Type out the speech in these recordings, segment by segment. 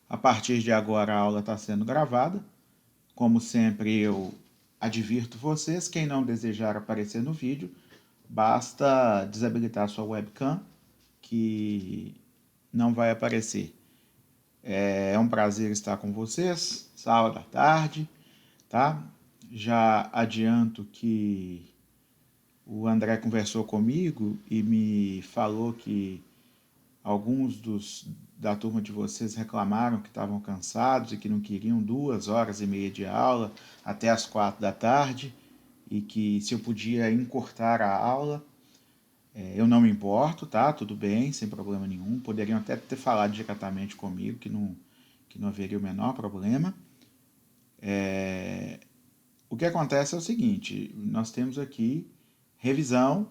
A partir de agora a aula está sendo gravada. Como sempre eu advirto vocês, quem não desejar aparecer no vídeo, basta desabilitar sua webcam que não vai aparecer. É um prazer estar com vocês, essa aula da tarde, tá? Já adianto que o André conversou comigo e me falou que alguns da turma de vocês reclamaram que estavam cansados e que não queriam 2 horas e meia de aula até as 4 da tarde e que se eu podia encurtar a aula. Eu não me importo, tá? Tudo bem, sem problema nenhum. Poderiam até ter falado diretamente comigo que não haveria o menor problema. O que acontece é o seguinte, nós temos aqui revisão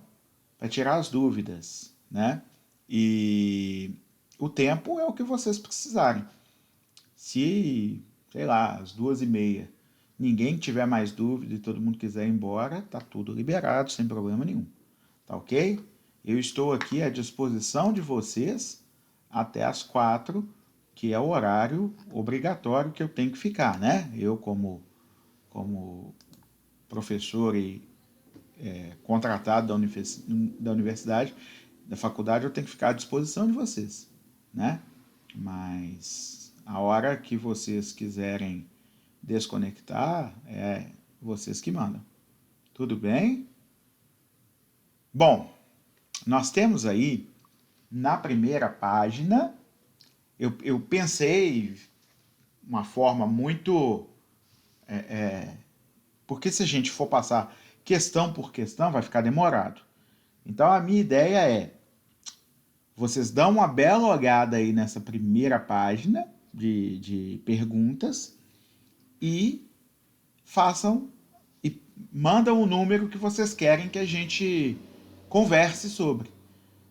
para tirar as dúvidas, né? E o tempo é o que vocês precisarem. Se, sei lá, às 2h30, ninguém tiver mais dúvida e todo mundo quiser ir embora, tá tudo liberado, sem problema nenhum. Tá ok? Eu estou aqui à disposição de vocês até às 4, que é o horário obrigatório que eu tenho que ficar, né? Eu, como professor e contratado da universidade, da faculdade, eu tenho que ficar à disposição de vocês, né? Mas a hora que vocês quiserem desconectar, é vocês que mandam. Tudo bem? Bom, nós temos aí, na primeira página, eu pensei uma forma muito... porque se a gente for passar questão por questão, vai ficar demorado. Então a minha ideia é, vocês dão uma bela olhada aí nessa primeira página de perguntas e façam e mandam o número que vocês querem que a gente converse sobre.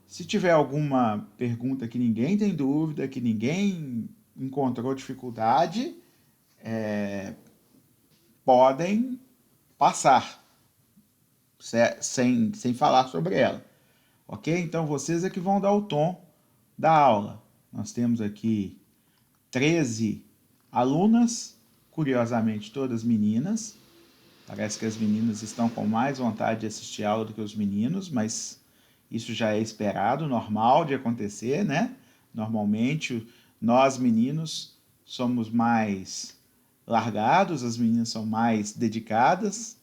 Se tiver alguma pergunta que ninguém tem dúvida, que ninguém encontrou dificuldade, podem passar sem falar sobre ela. Ok? Então vocês é que vão dar o tom da aula. Nós temos aqui 13 alunas, curiosamente todas meninas. Parece que as meninas estão com mais vontade de assistir a aula do que os meninos, mas isso já é esperado, normal de acontecer, né? Normalmente nós meninos somos mais largados, as meninas são mais dedicadas.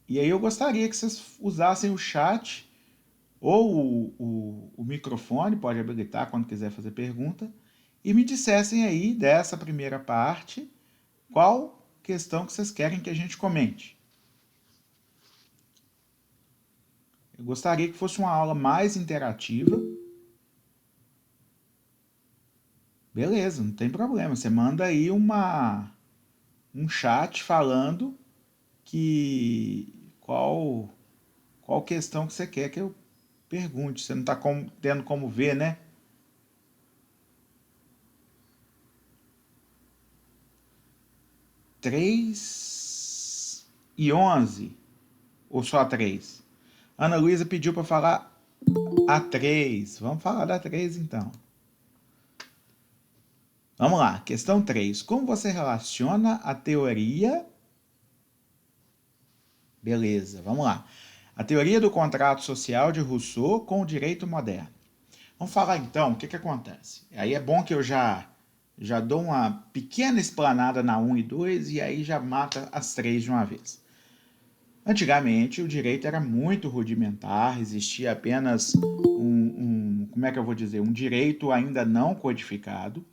E aí eu gostaria que vocês usassem o chat ou o microfone, pode habilitar quando quiser fazer pergunta, e me dissessem aí dessa primeira parte qual questão que vocês querem que a gente comente. Eu gostaria que fosse uma aula mais interativa. Beleza, não tem problema. Você manda aí um chat falando que qual questão que você quer que eu pergunte. Você não está tendo como ver, né? 3 e 11 ou só 3? Ana Luísa pediu para falar a 3. Vamos falar da 3 então. Vamos lá, questão 3. Como você relaciona a teoria... Beleza, vamos lá. A teoria do contrato social de Rousseau com o direito moderno. Vamos falar então o que acontece. Aí é bom que eu já dou uma pequena explanada na 1 e 2 e aí já mata as 3 de uma vez. Antigamente o direito era muito rudimentar, existia apenas como é que eu vou dizer, um direito ainda não codificado.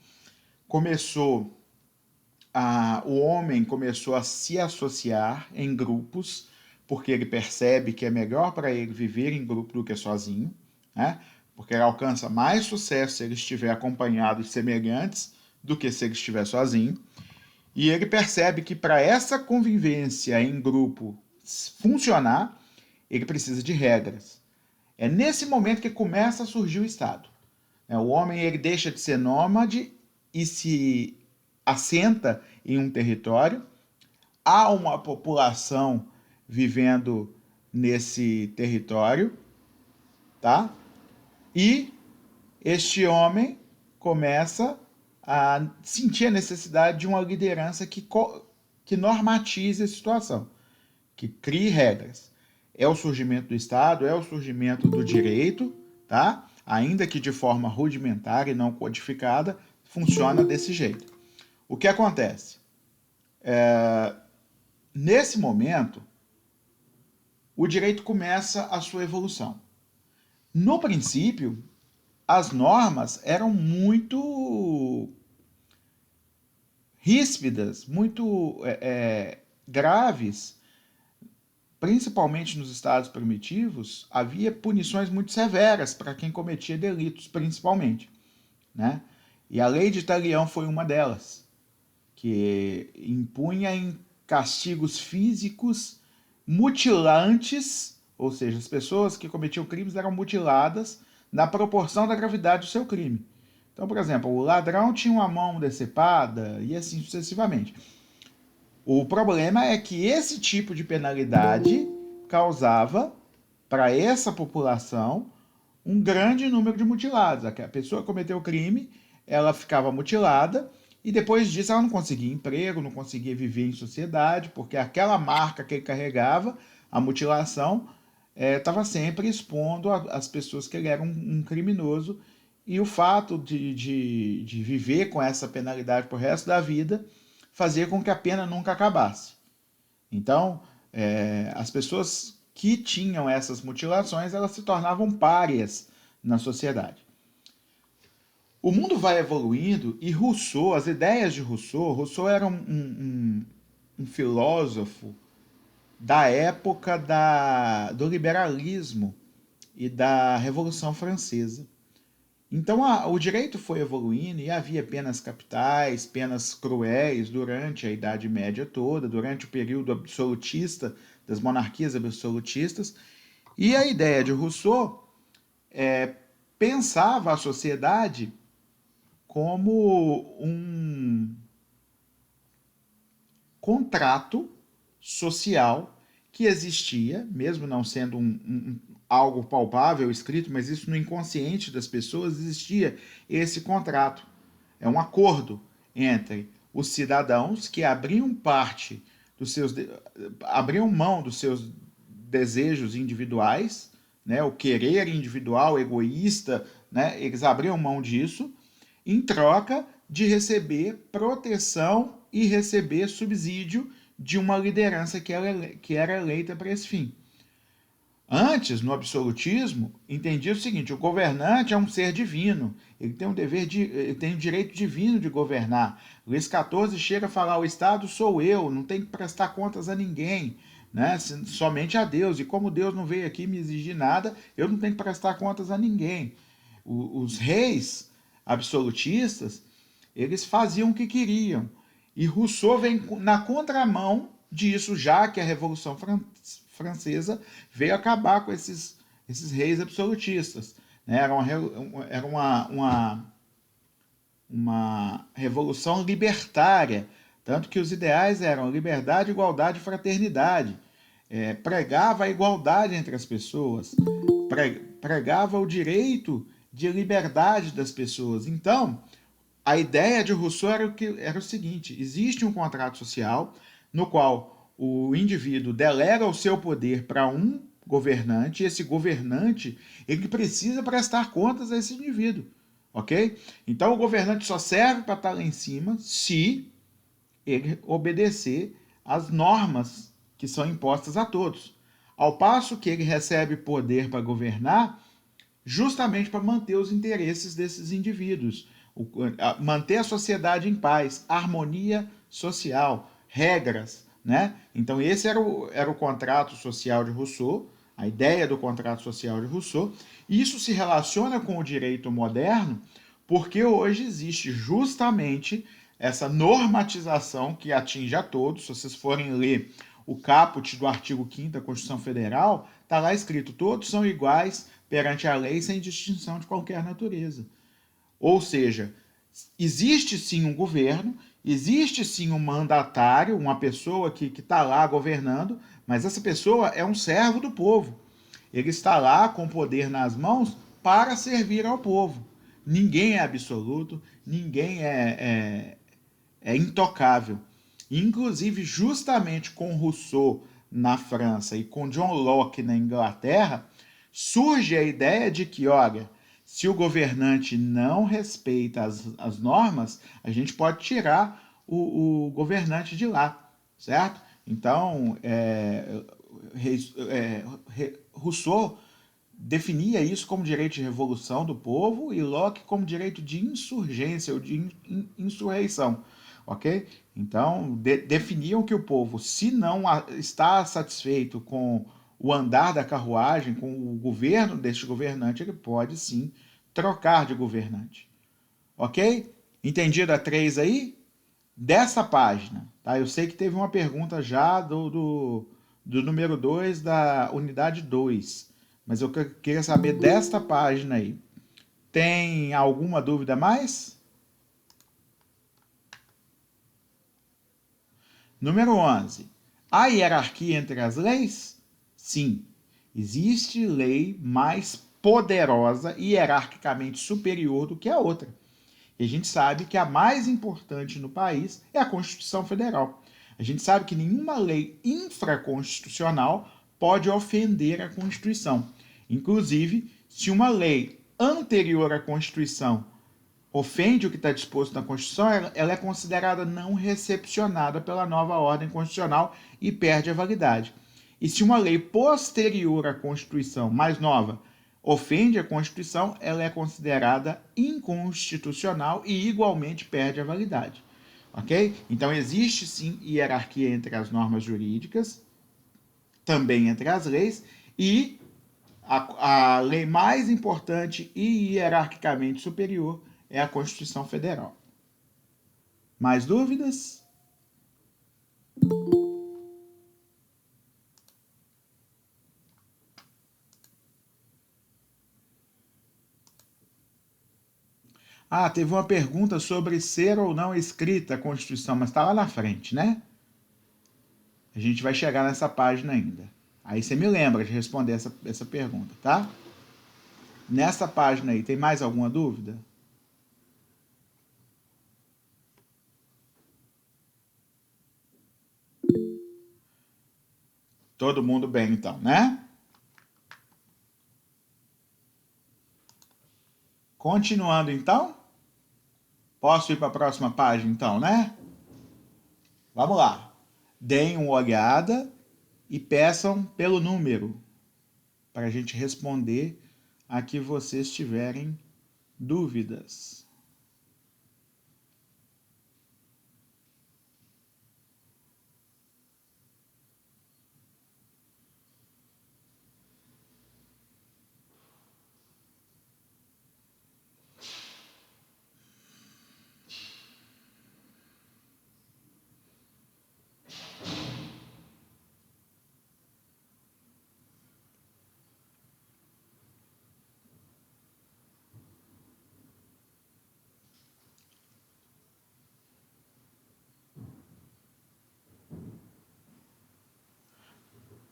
O homem começou a se associar em grupos, porque ele percebe que é melhor para ele viver em grupo do que sozinho, né? Porque ele alcança mais sucesso se ele estiver acompanhado de semelhantes do que se ele estiver sozinho. E ele percebe que para essa convivência em grupo funcionar, ele precisa de regras. É nesse momento que começa a surgir o Estado. O homem ele deixa de ser nômade e se assenta em um território. Há uma população vivendo nesse território, tá? E este homem começa a sentir a necessidade de uma liderança que normatize a situação, que crie regras. É o surgimento do Estado, é o surgimento do direito, tá? Ainda que de forma rudimentar e não codificada, funciona desse jeito. O que acontece? Nesse momento, o direito começa a sua evolução. No princípio, as normas eram muito ríspidas, muito graves. Principalmente nos estados primitivos, havia punições muito severas para quem cometia delitos, principalmente, né? E a lei de Italião foi uma delas, que impunha em castigos físicos mutilantes, ou seja, as pessoas que cometiam crimes eram mutiladas na proporção da gravidade do seu crime. Então, por exemplo, o ladrão tinha uma mão decepada e assim sucessivamente. O problema é que esse tipo de penalidade causava para essa população um grande número de mutilados. A pessoa cometeu o crime, ela ficava mutilada e depois disso ela não conseguia emprego, não conseguia viver em sociedade, porque aquela marca que ele carregava, a mutilação, estava sempre expondo as pessoas que ele era um criminoso, e o fato de viver com essa penalidade pro resto da vida fazia com que a pena nunca acabasse. Então, as pessoas que tinham essas mutilações, elas se tornavam párias na sociedade. O mundo vai evoluindo e Rousseau, as ideias de Rousseau era um filósofo da época do liberalismo e da Revolução Francesa. Então o direito foi evoluindo e havia penas capitais, penas cruéis durante a Idade Média toda, durante o período absolutista, das monarquias absolutistas. E a ideia de Rousseau pensava a sociedade como um contrato social que existia, mesmo não sendo algo palpável, escrito, mas isso no inconsciente das pessoas existia esse contrato. É um acordo entre os cidadãos que abriam abriam mão dos seus desejos individuais, né, o querer individual, egoísta, né, eles abriam mão disso em troca de receber proteção e receber subsídio de uma liderança que era eleita para esse fim. Antes, no absolutismo, entendia o seguinte: o governante é um ser divino, ele tem ele tem o direito divino de governar. Luís XIV chega a falar: o Estado sou eu, não tenho que prestar contas a ninguém, né? Somente a Deus. E como Deus não veio aqui me exigir nada, eu não tenho que prestar contas a ninguém. Os reis absolutistas, eles faziam o que queriam. E Rousseau vem na contramão disso, já que a Revolução Francesa veio acabar com esses reis absolutistas. Né? Era uma revolução libertária, tanto que os ideais eram liberdade, igualdade e fraternidade. Pregava a igualdade entre as pessoas, pregava o direito de liberdade das pessoas. Então, a ideia de Rousseau era o seguinte: existe um contrato social no qual o indivíduo delega o seu poder para um governante, e esse governante ele precisa prestar contas a esse indivíduo, ok? Então o governante só serve para estar lá em cima se ele obedecer às normas que são impostas a todos. Ao passo que ele recebe poder para governar justamente para manter os interesses desses indivíduos, manter a sociedade em paz, harmonia social, regras, né? Então esse era o contrato social de Rousseau, a ideia do contrato social de Rousseau. E isso se relaciona com o direito moderno, porque hoje existe justamente essa normatização que atinge a todos. Se vocês forem ler o caput do artigo 5º da Constituição Federal, está lá escrito: todos são iguais perante a lei sem distinção de qualquer natureza. Ou seja, existe sim um governo, existe sim um mandatário, uma pessoa que está lá governando, mas essa pessoa é um servo do povo. Ele está lá com o poder nas mãos para servir ao povo. Ninguém é absoluto, ninguém é intocável. Inclusive, justamente com Rousseau na França e com John Locke na Inglaterra, surge a ideia de que, olha, se o governante não respeita as normas, a gente pode tirar o governante de lá, certo? Então, Rousseau definia isso como direito de revolução do povo e Locke como direito de insurgência ou de insurreição, ok? Então, definiam que o povo, se não está satisfeito com o andar da carruagem, com o governo deste governante, ele pode sim trocar de governante, ok? Entendido a 3 aí? Dessa página, tá? Eu sei que teve uma pergunta já do número 2 da unidade 2, mas eu queria saber desta página aí. Tem alguma dúvida a mais? Número 11. Há hierarquia entre as leis? Sim. Existe lei mais poderosa e hierarquicamente superior do que a outra. E a gente sabe que a mais importante no país é a Constituição Federal. A gente sabe que nenhuma lei infraconstitucional pode ofender a Constituição. Inclusive, se uma lei anterior à Constituição ofende o que está disposto na Constituição, ela é considerada não recepcionada pela nova ordem constitucional e perde a validade. E se uma lei posterior à Constituição, mais nova, ofende a Constituição, ela é considerada inconstitucional e igualmente perde a validade. Ok? Então existe sim hierarquia entre as normas jurídicas, também entre as leis, e a lei mais importante e hierarquicamente superior é a Constituição Federal. Mais dúvidas? Ah, teve uma pergunta sobre ser ou não escrita a Constituição, mas está lá na frente, né? A gente vai chegar nessa página ainda. Aí você me lembra de responder essa pergunta, tá? Nessa página aí, tem mais alguma dúvida? Todo mundo bem, então, né? Continuando, então. Posso ir para a próxima página, então, né? Vamos lá. Deem uma olhada e peçam pelo número para a gente responder a que vocês tiverem dúvidas.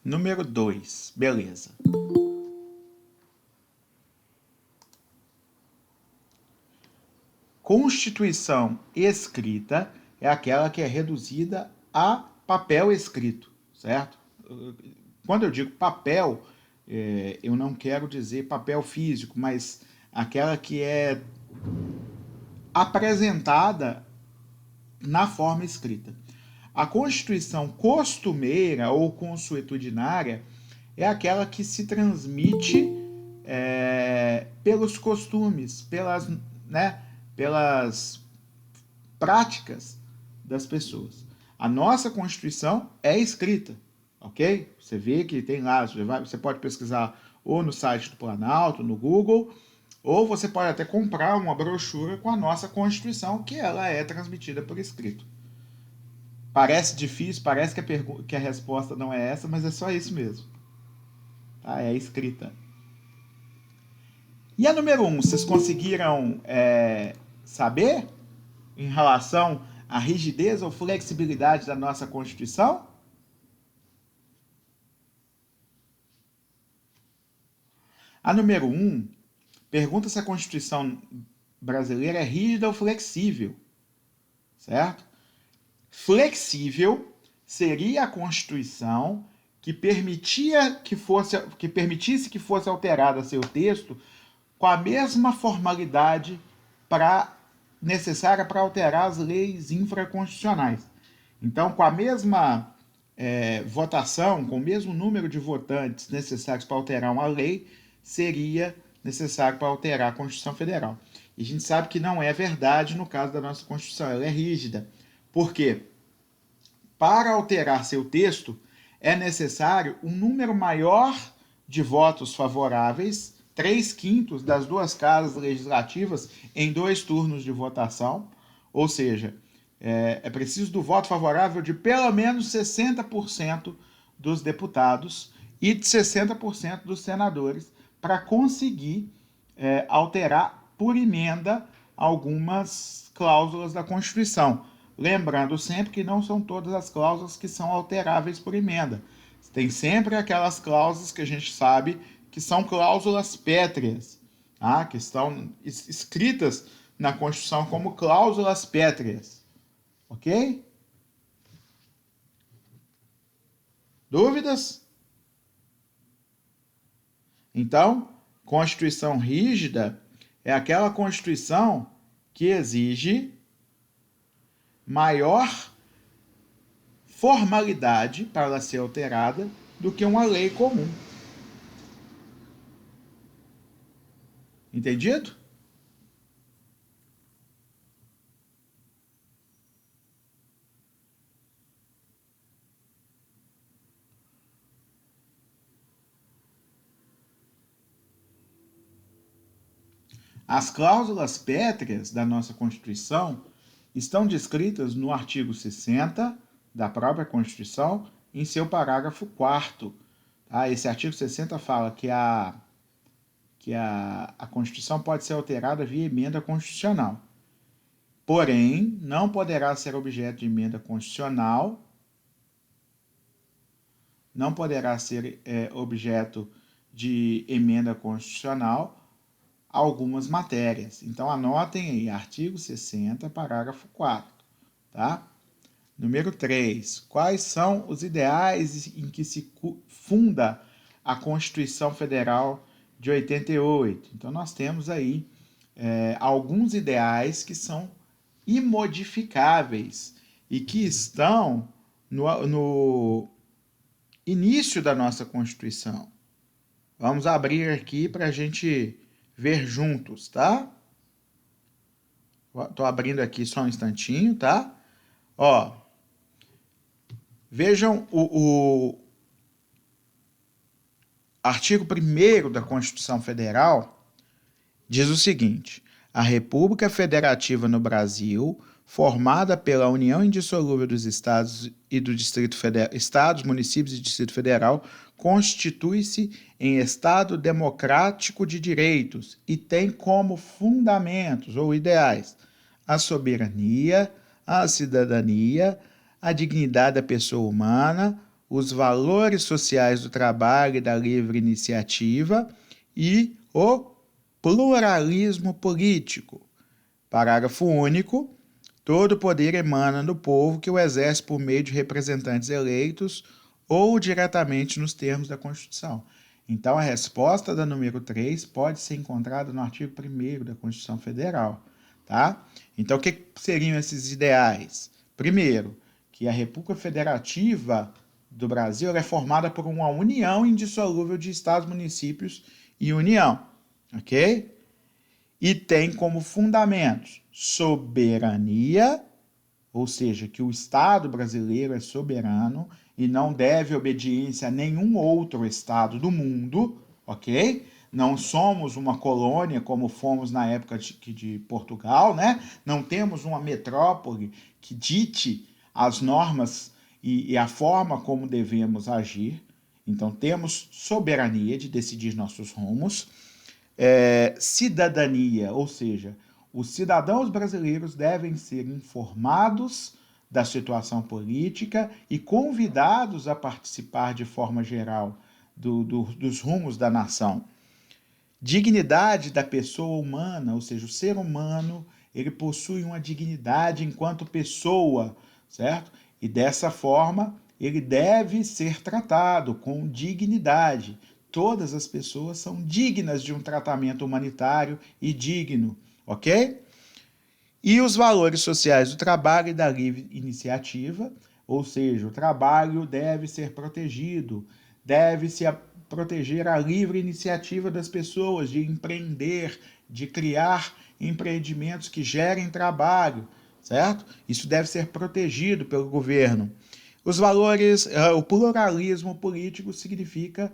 Número 2, beleza. Constituição escrita é aquela que é reduzida a papel escrito, certo? Quando eu digo papel, eu não quero dizer papel físico, mas aquela que é apresentada na forma escrita. A Constituição costumeira ou consuetudinária é aquela que se transmite pelos costumes, pelas práticas das pessoas. A nossa Constituição é escrita, ok? Você vê que tem lá, você pode pesquisar ou no site do Planalto, no Google, ou você pode até comprar uma brochura com a nossa Constituição, que ela é transmitida por escrito. Parece difícil, parece que a resposta não é essa, mas é só isso mesmo. Tá? É escrita. E a número 1, vocês conseguiram saber em relação à rigidez ou flexibilidade da nossa Constituição? A número 1 pergunta se a Constituição brasileira é rígida ou flexível, certo? Flexível seria a Constituição que permitisse que fosse alterada seu texto com a mesma formalidade necessária para alterar as leis infraconstitucionais. Então, com a mesma votação, com o mesmo número de votantes necessários para alterar uma lei, seria necessário para alterar a Constituição Federal. E a gente sabe que não é verdade no caso da nossa Constituição, ela é rígida. Por quê? Para alterar seu texto, é necessário um número maior de votos favoráveis, 3/5 das duas casas legislativas, em 2 turnos de votação, ou seja, é preciso do voto favorável de pelo menos 60% dos deputados e de 60% dos senadores para conseguir alterar por emenda algumas cláusulas da Constituição. Lembrando sempre que não são todas as cláusulas que são alteráveis por emenda. Tem sempre aquelas cláusulas que a gente sabe que são cláusulas pétreas, tá? Que estão escritas na Constituição como cláusulas pétreas. Ok? Dúvidas? Então, Constituição rígida é aquela Constituição que exige maior formalidade para ela ser alterada do que uma lei comum. Entendido? As cláusulas pétreas da nossa Constituição estão descritas no artigo 60 da própria Constituição, em seu parágrafo 4º. Tá? Esse artigo 60 fala que a Constituição pode ser alterada via emenda constitucional. Porém, não poderá ser objeto de emenda constitucional, não poderá ser objeto de emenda constitucional algumas matérias. Então, anotem aí, artigo 60, parágrafo 4º, tá? Número 3. Quais são os ideais em que se funda a Constituição Federal de 88? Então, nós temos aí alguns ideais que são imodificáveis e que estão no início da nossa Constituição. Vamos abrir aqui para a gente ver juntos, tá? Tô abrindo aqui só um instantinho, tá? Ó, vejam o artigo 1º da Constituição Federal diz o seguinte: a República Federativa no Brasil, formada pela união indissolúvel dos Estados e do Distrito Federal, Estados, municípios e Distrito Federal, constitui-se em Estado democrático de direitos e tem como fundamentos ou ideais a soberania, a cidadania, a dignidade da pessoa humana, os valores sociais do trabalho e da livre iniciativa e o pluralismo político. Parágrafo único. Todo poder emana do povo que o exerce por meio de representantes eleitos ou diretamente nos termos da Constituição. Então, a resposta da número 3 pode ser encontrada no artigo 1º da Constituição Federal. Tá? Então, o que seriam esses ideais? Primeiro, que a República Federativa do Brasil é formada por uma união indissolúvel de estados, municípios e União. Ok? E tem como fundamentos soberania, ou seja, que o Estado brasileiro é soberano e não deve obediência a nenhum outro Estado do mundo, ok? Não somos uma colônia como fomos na época de Portugal, né? Não temos uma metrópole que dite as normas e a forma como devemos agir. Então, temos soberania de decidir nossos rumos. Cidadania, ou seja, os cidadãos brasileiros devem ser informados da situação política e convidados a participar de forma geral dos rumos da nação. Dignidade da pessoa humana, ou seja, o ser humano, ele possui uma dignidade enquanto pessoa, certo? E dessa forma, ele deve ser tratado com dignidade. Todas as pessoas são dignas de um tratamento humanitário e digno, ok? E os valores sociais do trabalho e da livre iniciativa, ou seja, o trabalho deve ser protegido, deve-se proteger a livre iniciativa das pessoas de empreender, de criar empreendimentos que gerem trabalho, certo? Isso deve ser protegido pelo governo. Os valores, o pluralismo político significa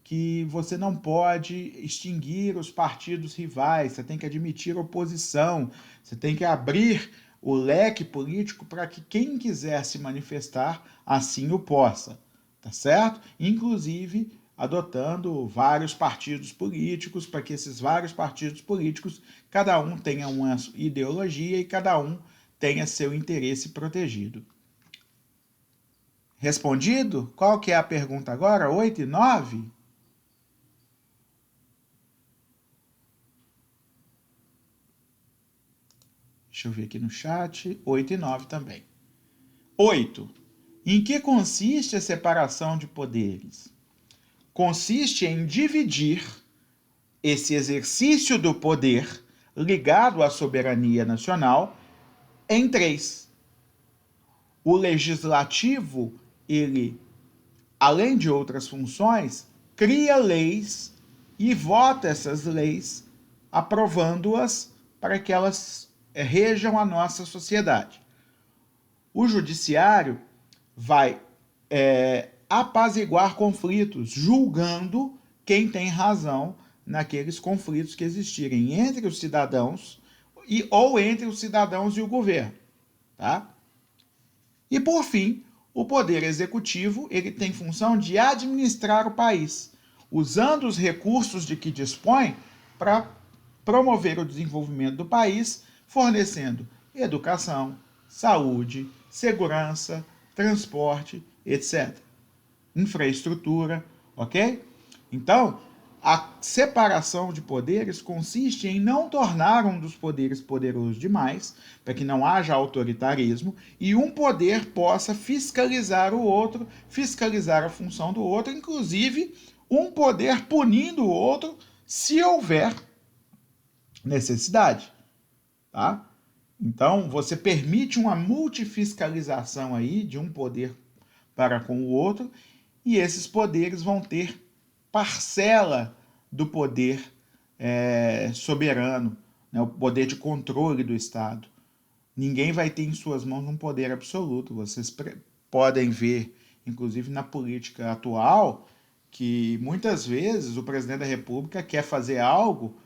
que você não pode extinguir os partidos rivais, você tem que admitir oposição, você tem que abrir o leque político para que quem quiser se manifestar assim o possa, tá certo? Inclusive adotando vários partidos políticos, para que esses vários partidos políticos, cada um tenha uma ideologia e cada um tenha seu interesse protegido. Respondido? Qual que é a pergunta agora? 8 e 9? Deixa eu ver aqui no chat. 8 e 9 também. 8. Em que consiste a separação de poderes? Consiste em dividir esse exercício do poder ligado à soberania nacional em três. O legislativo, ele, além de outras funções, cria leis e vota essas leis, aprovando-as para que elas rejam a nossa sociedade. O judiciário vai apaziguar conflitos, julgando quem tem razão naqueles conflitos que existirem entre os cidadãos ou entre os cidadãos e o governo, tá? E por fim, o poder executivo, ele tem função de administrar o país, usando os recursos de que dispõe para promover o desenvolvimento do país, fornecendo educação, saúde, segurança, transporte, etc. Infraestrutura, ok? Então, a separação de poderes consiste em não tornar um dos poderes poderoso demais, para que não haja autoritarismo, e um poder possa fiscalizar o outro, fiscalizar a função do outro, inclusive um poder punindo o outro se houver necessidade, tá? Então, você permite uma multifiscalização aí de um poder para com o outro, e esses poderes vão ter parcela do poder soberano, né, o poder de controle do Estado. Ninguém vai ter em suas mãos um poder absoluto. Vocês podem ver, inclusive na política atual, que muitas vezes o presidente da República quer fazer algo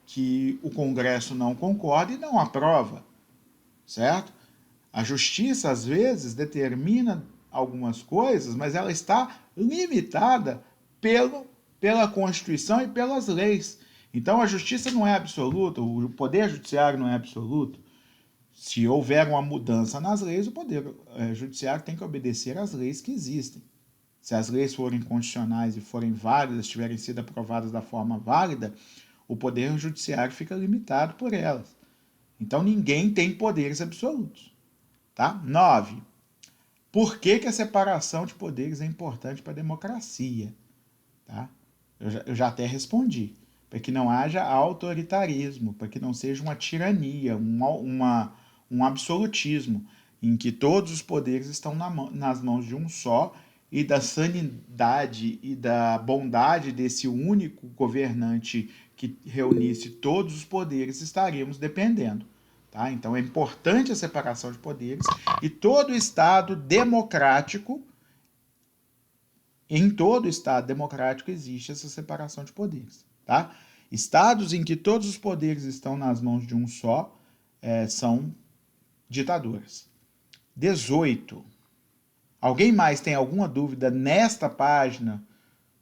que o Congresso não concorda e não aprova, certo? A justiça, às vezes, determina algumas coisas, mas ela está limitada pela Constituição e pelas leis. Então, a justiça não é absoluta, o poder judiciário não é absoluto. Se houver uma mudança nas leis, o poder judiciário tem que obedecer às leis que existem. Se as leis forem constitucionais e forem válidas, tiverem sido aprovadas da forma válida, o poder judiciário fica limitado por elas. Então, ninguém tem poderes absolutos. Tá? 9. Por que a separação de poderes é importante para a democracia? Tá? Eu já até respondi. Para que não haja autoritarismo, para que não seja uma tirania, um absolutismo, em que todos os poderes estão nas mãos de um só, e da sanidade e da bondade desse único governante que reunisse todos os poderes, estaríamos dependendo. Tá? Então é importante a separação de poderes, e todo Estado democrático, em todo Estado democrático existe essa separação de poderes. Tá? Estados em que todos os poderes estão nas mãos de um só são ditaduras. 18. Alguém mais tem alguma dúvida nesta página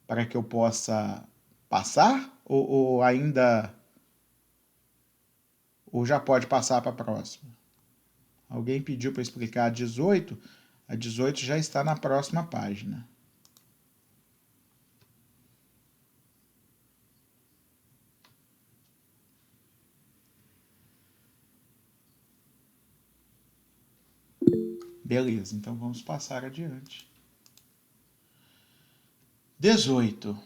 para que eu possa passar? Ou ainda... Ou já pode passar para a próxima? Alguém pediu para explicar a 18? A 18 já está na próxima página. Beleza, então vamos passar adiante. 18.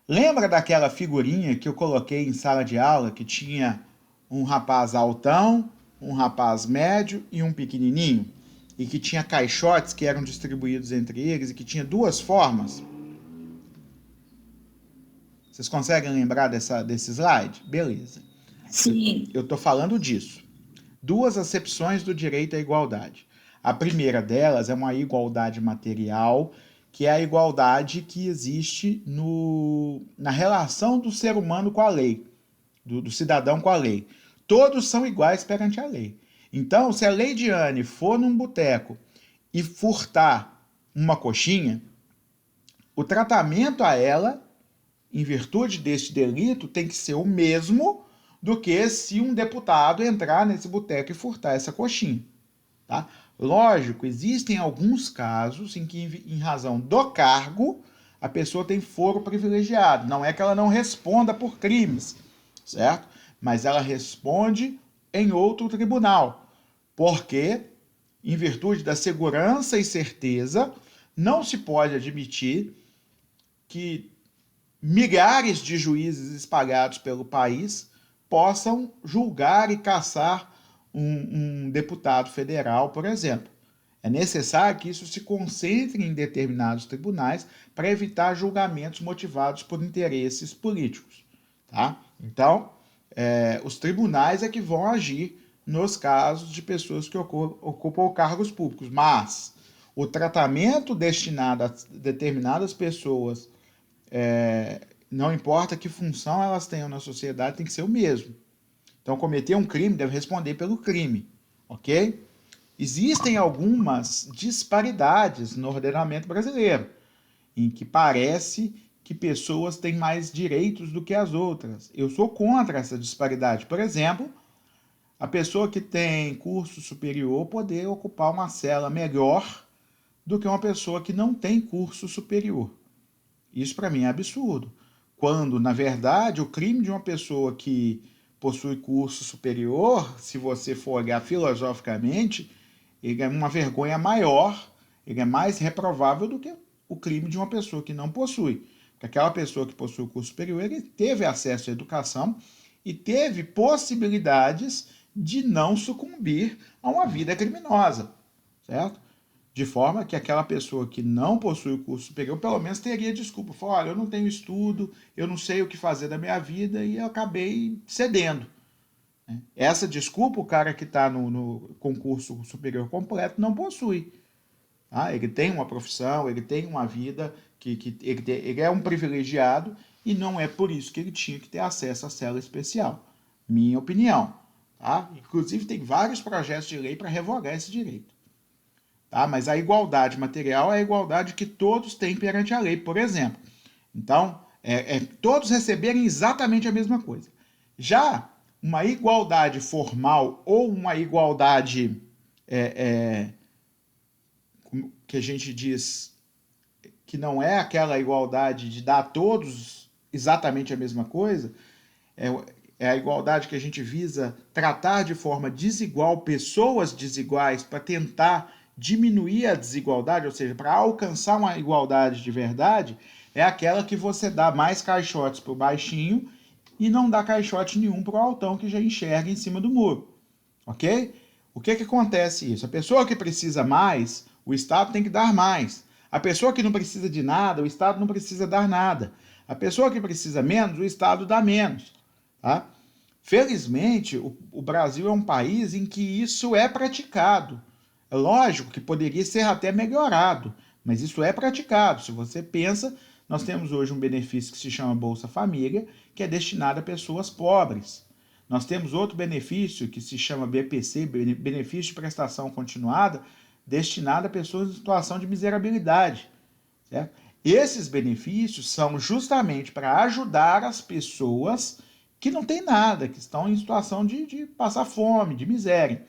Lembra daquela figurinha que eu coloquei em sala de aula que tinha um rapaz altão, um rapaz médio e um pequenininho? E que tinha caixotes que eram distribuídos entre eles e que tinha duas formas? Vocês conseguem lembrar desse slide? Beleza. Sim. Eu estou falando disso. Duas acepções do direito à igualdade. A primeira delas é uma igualdade material, que é a igualdade que existe na relação do ser humano com a lei, do cidadão com a lei. Todos são iguais perante a lei. Então, se a Leidiane for num boteco e furtar uma coxinha, o tratamento a ela, em virtude deste delito, tem que ser o mesmo do que se um deputado entrar nesse boteco e furtar essa coxinha. Tá? Lógico, existem alguns casos em que, em razão do cargo, a pessoa tem foro privilegiado. Não é que ela não responda por crimes, certo? Mas ela responde em outro tribunal, porque, em virtude da segurança e certeza, não se pode admitir que milhares de juízes espalhados pelo país possam julgar e caçar um deputado federal, por exemplo. É necessário que isso se concentre em determinados tribunais para evitar julgamentos motivados por interesses políticos. Tá? Então, os tribunais é que vão agir nos casos de pessoas que ocupam cargos públicos, mas o tratamento destinado a determinadas pessoas, não importa que função elas tenham na sociedade, tem que ser o mesmo. Então, cometer um crime deve responder pelo crime, ok? Existem algumas disparidades no ordenamento brasileiro, em que parece que pessoas têm mais direitos do que as outras. Eu sou contra essa disparidade. Por exemplo, a pessoa que tem curso superior poder ocupar uma cela melhor do que uma pessoa que não tem curso superior. Isso para mim é absurdo. Quando, na verdade, o crime de uma pessoa que possui curso superior, se você for olhar filosoficamente, ele é uma vergonha maior, ele é mais reprovável do que o crime de uma pessoa que não possui. Porque aquela pessoa que possui o curso superior, ele teve acesso à educação e teve possibilidades de não sucumbir a uma vida criminosa, certo? De forma que aquela pessoa que não possui o curso superior, pelo menos teria desculpa. Falar, olha, eu não tenho estudo, eu não sei o que fazer da minha vida e eu acabei cedendo. Essa desculpa, o cara que está no concurso superior completo não possui. Tá? Ele tem uma profissão, ele tem uma vida, ele é um privilegiado e não é por isso que ele tinha que ter acesso à cela especial. Minha opinião. Tá? Inclusive, tem vários projetos de lei para revogar esse direito. Tá? Mas a igualdade material é a igualdade que todos têm perante a lei, por exemplo. Então, todos receberem exatamente a mesma coisa. Já uma igualdade formal ou uma igualdade que a gente diz que não é aquela igualdade de dar a todos exatamente a mesma coisa, é a igualdade que a gente visa tratar de forma desigual pessoas desiguais para tentar diminuir a desigualdade, ou seja, para alcançar uma igualdade de verdade, é aquela que você dá mais caixotes para o baixinho e não dá caixote nenhum para o altão que já enxerga em cima do muro, ok? O que acontece isso? A pessoa que precisa mais, o Estado tem que dar mais. A pessoa que não precisa de nada, o Estado não precisa dar nada. A pessoa que precisa menos, o Estado dá menos. Tá? Felizmente, o Brasil é um país em que isso é praticado. É lógico que poderia ser até melhorado, mas isso é praticado. Se você pensa, nós temos hoje um benefício que se chama Bolsa Família, que é destinado a pessoas pobres. Nós temos outro benefício que se chama BPC, Benefício de Prestação Continuada, destinado a pessoas em situação de miserabilidade. Certo? Esses benefícios são justamente para ajudar as pessoas que não têm nada, que estão em situação de passar fome, de miséria.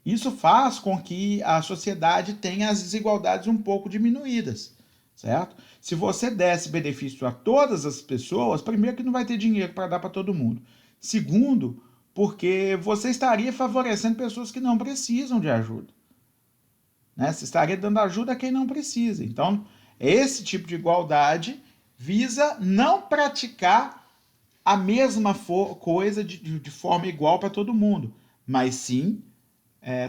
Isso faz com que a sociedade tenha as desigualdades um pouco diminuídas, certo? Se você desse benefício a todas as pessoas, primeiro que não vai ter dinheiro para dar para todo mundo. Segundo, porque você estaria favorecendo pessoas que não precisam de ajuda. né? Você estaria dando ajuda a quem não precisa. Então, esse tipo de igualdade visa não praticar a mesma coisa de forma igual para todo mundo, mas sim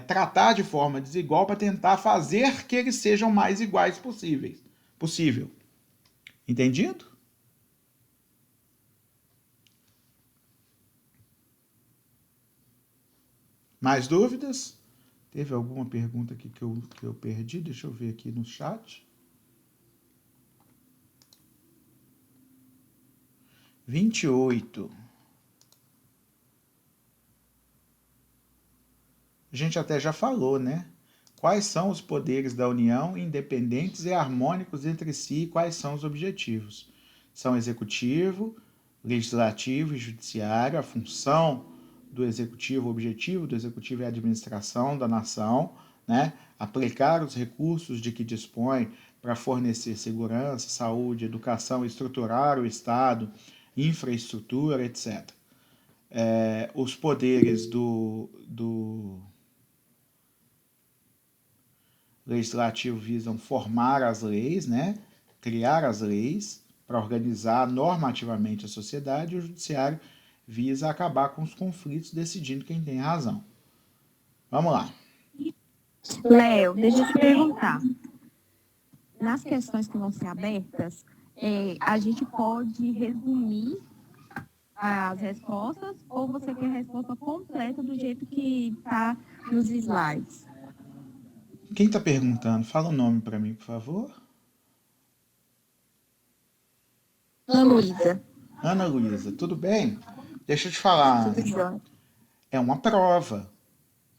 tratar de forma desigual para tentar fazer que eles sejam mais iguais possível. Entendido? Mais dúvidas? Teve alguma pergunta aqui que eu perdi? Deixa eu ver aqui no chat. 28. A gente até já falou, né? Quais são os poderes da União, independentes e harmônicos entre si, e quais são os objetivos? São executivo, legislativo e judiciário. A função do executivo, o objetivo do executivo é a administração da nação, né? Aplicar os recursos de que dispõe para fornecer segurança, saúde, educação, estruturar o Estado, infraestrutura, etc. Os poderes do legislativo visam formar as leis, né? Criar as leis para organizar normativamente a sociedade, e o judiciário visa acabar com os conflitos, decidindo quem tem razão. Vamos lá. Léo, deixa eu te perguntar. Nas questões que vão ser abertas, a gente pode resumir as respostas ou você quer a resposta completa do jeito que está nos slides? Quem está perguntando? Fala o nome para mim, por favor. Ana Luísa. Ana Luísa, tudo bem? Deixa eu te falar. Tudo jóia. É uma prova.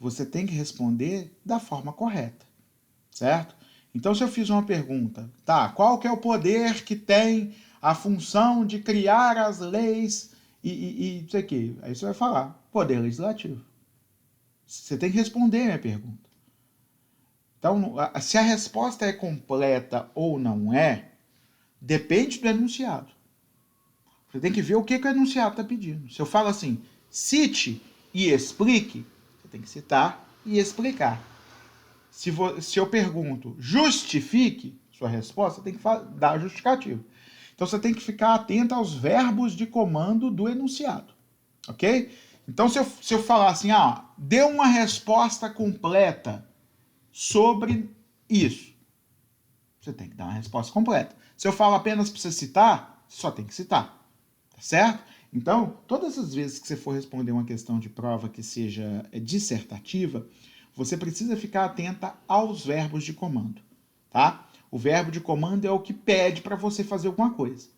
Você tem que responder da forma correta, certo? Então, se eu fiz uma pergunta, tá, qual que é o poder que tem a função de criar as leis e isso aqui? Aí você vai falar, poder legislativo. Você tem que responder a minha pergunta. Então, se a resposta é completa ou não é, depende do enunciado. Você tem que ver o que o enunciado está pedindo. Se eu falo assim, cite e explique, você tem que citar e explicar. Se eu pergunto, justifique sua resposta, tem que dar justificativo. Então você tem que ficar atento aos verbos de comando do enunciado. Ok? Então se eu falar assim, dê uma resposta completa sobre isso, você tem que dar uma resposta completa. Se eu falo apenas para você citar, só tem que citar. Tá certo? Então, todas as vezes que você for responder uma questão de prova que seja dissertativa, você precisa ficar atenta aos verbos de comando, tá? O verbo de comando é o que pede para você fazer alguma coisa.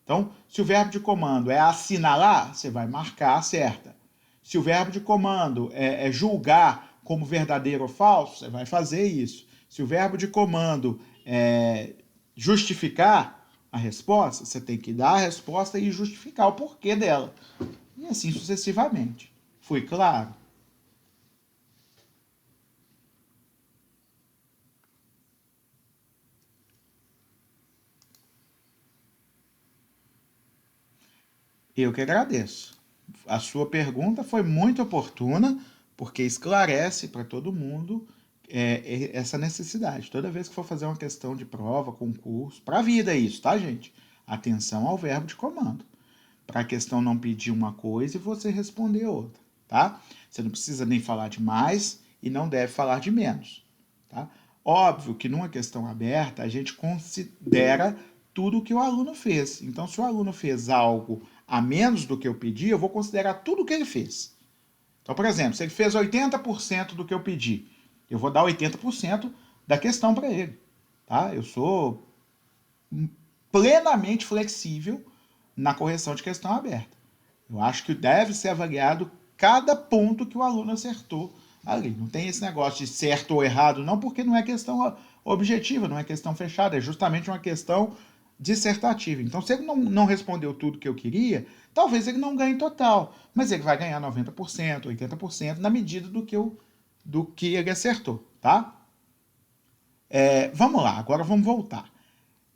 Então, se o verbo de comando é assinalar, você vai marcar a certa. Se o verbo de comando é julgar como verdadeiro ou falso, você vai fazer isso. Se o verbo de comando é justificar a resposta, você tem que dar a resposta e justificar o porquê dela. E assim sucessivamente. Foi claro? Eu que agradeço. A sua pergunta foi muito oportuna, porque esclarece para todo mundo essa necessidade. Toda vez que for fazer uma questão de prova, concurso, para a vida é isso, tá, gente? Atenção ao verbo de comando. Para a questão não pedir uma coisa e você responder outra, tá? Você não precisa nem falar de mais e não deve falar de menos, tá? Óbvio que numa questão aberta a gente considera tudo o que o aluno fez. Então, se o aluno fez algo a menos do que eu pedi, eu vou considerar tudo o que ele fez. Então, por exemplo, se ele fez 80% do que eu pedi, eu vou dar 80% da questão para ele. Tá? Eu sou plenamente flexível na correção de questão aberta. Eu acho que deve ser avaliado cada ponto que o aluno acertou ali. Não tem esse negócio de certo ou errado, não, porque não é questão objetiva, não é questão fechada, é justamente uma questão dissertativa. Então, se ele não respondeu tudo que eu queria, talvez ele não ganhe total, mas ele vai ganhar 90%, 80% na medida do que ele acertou, tá? Vamos lá, agora vamos voltar.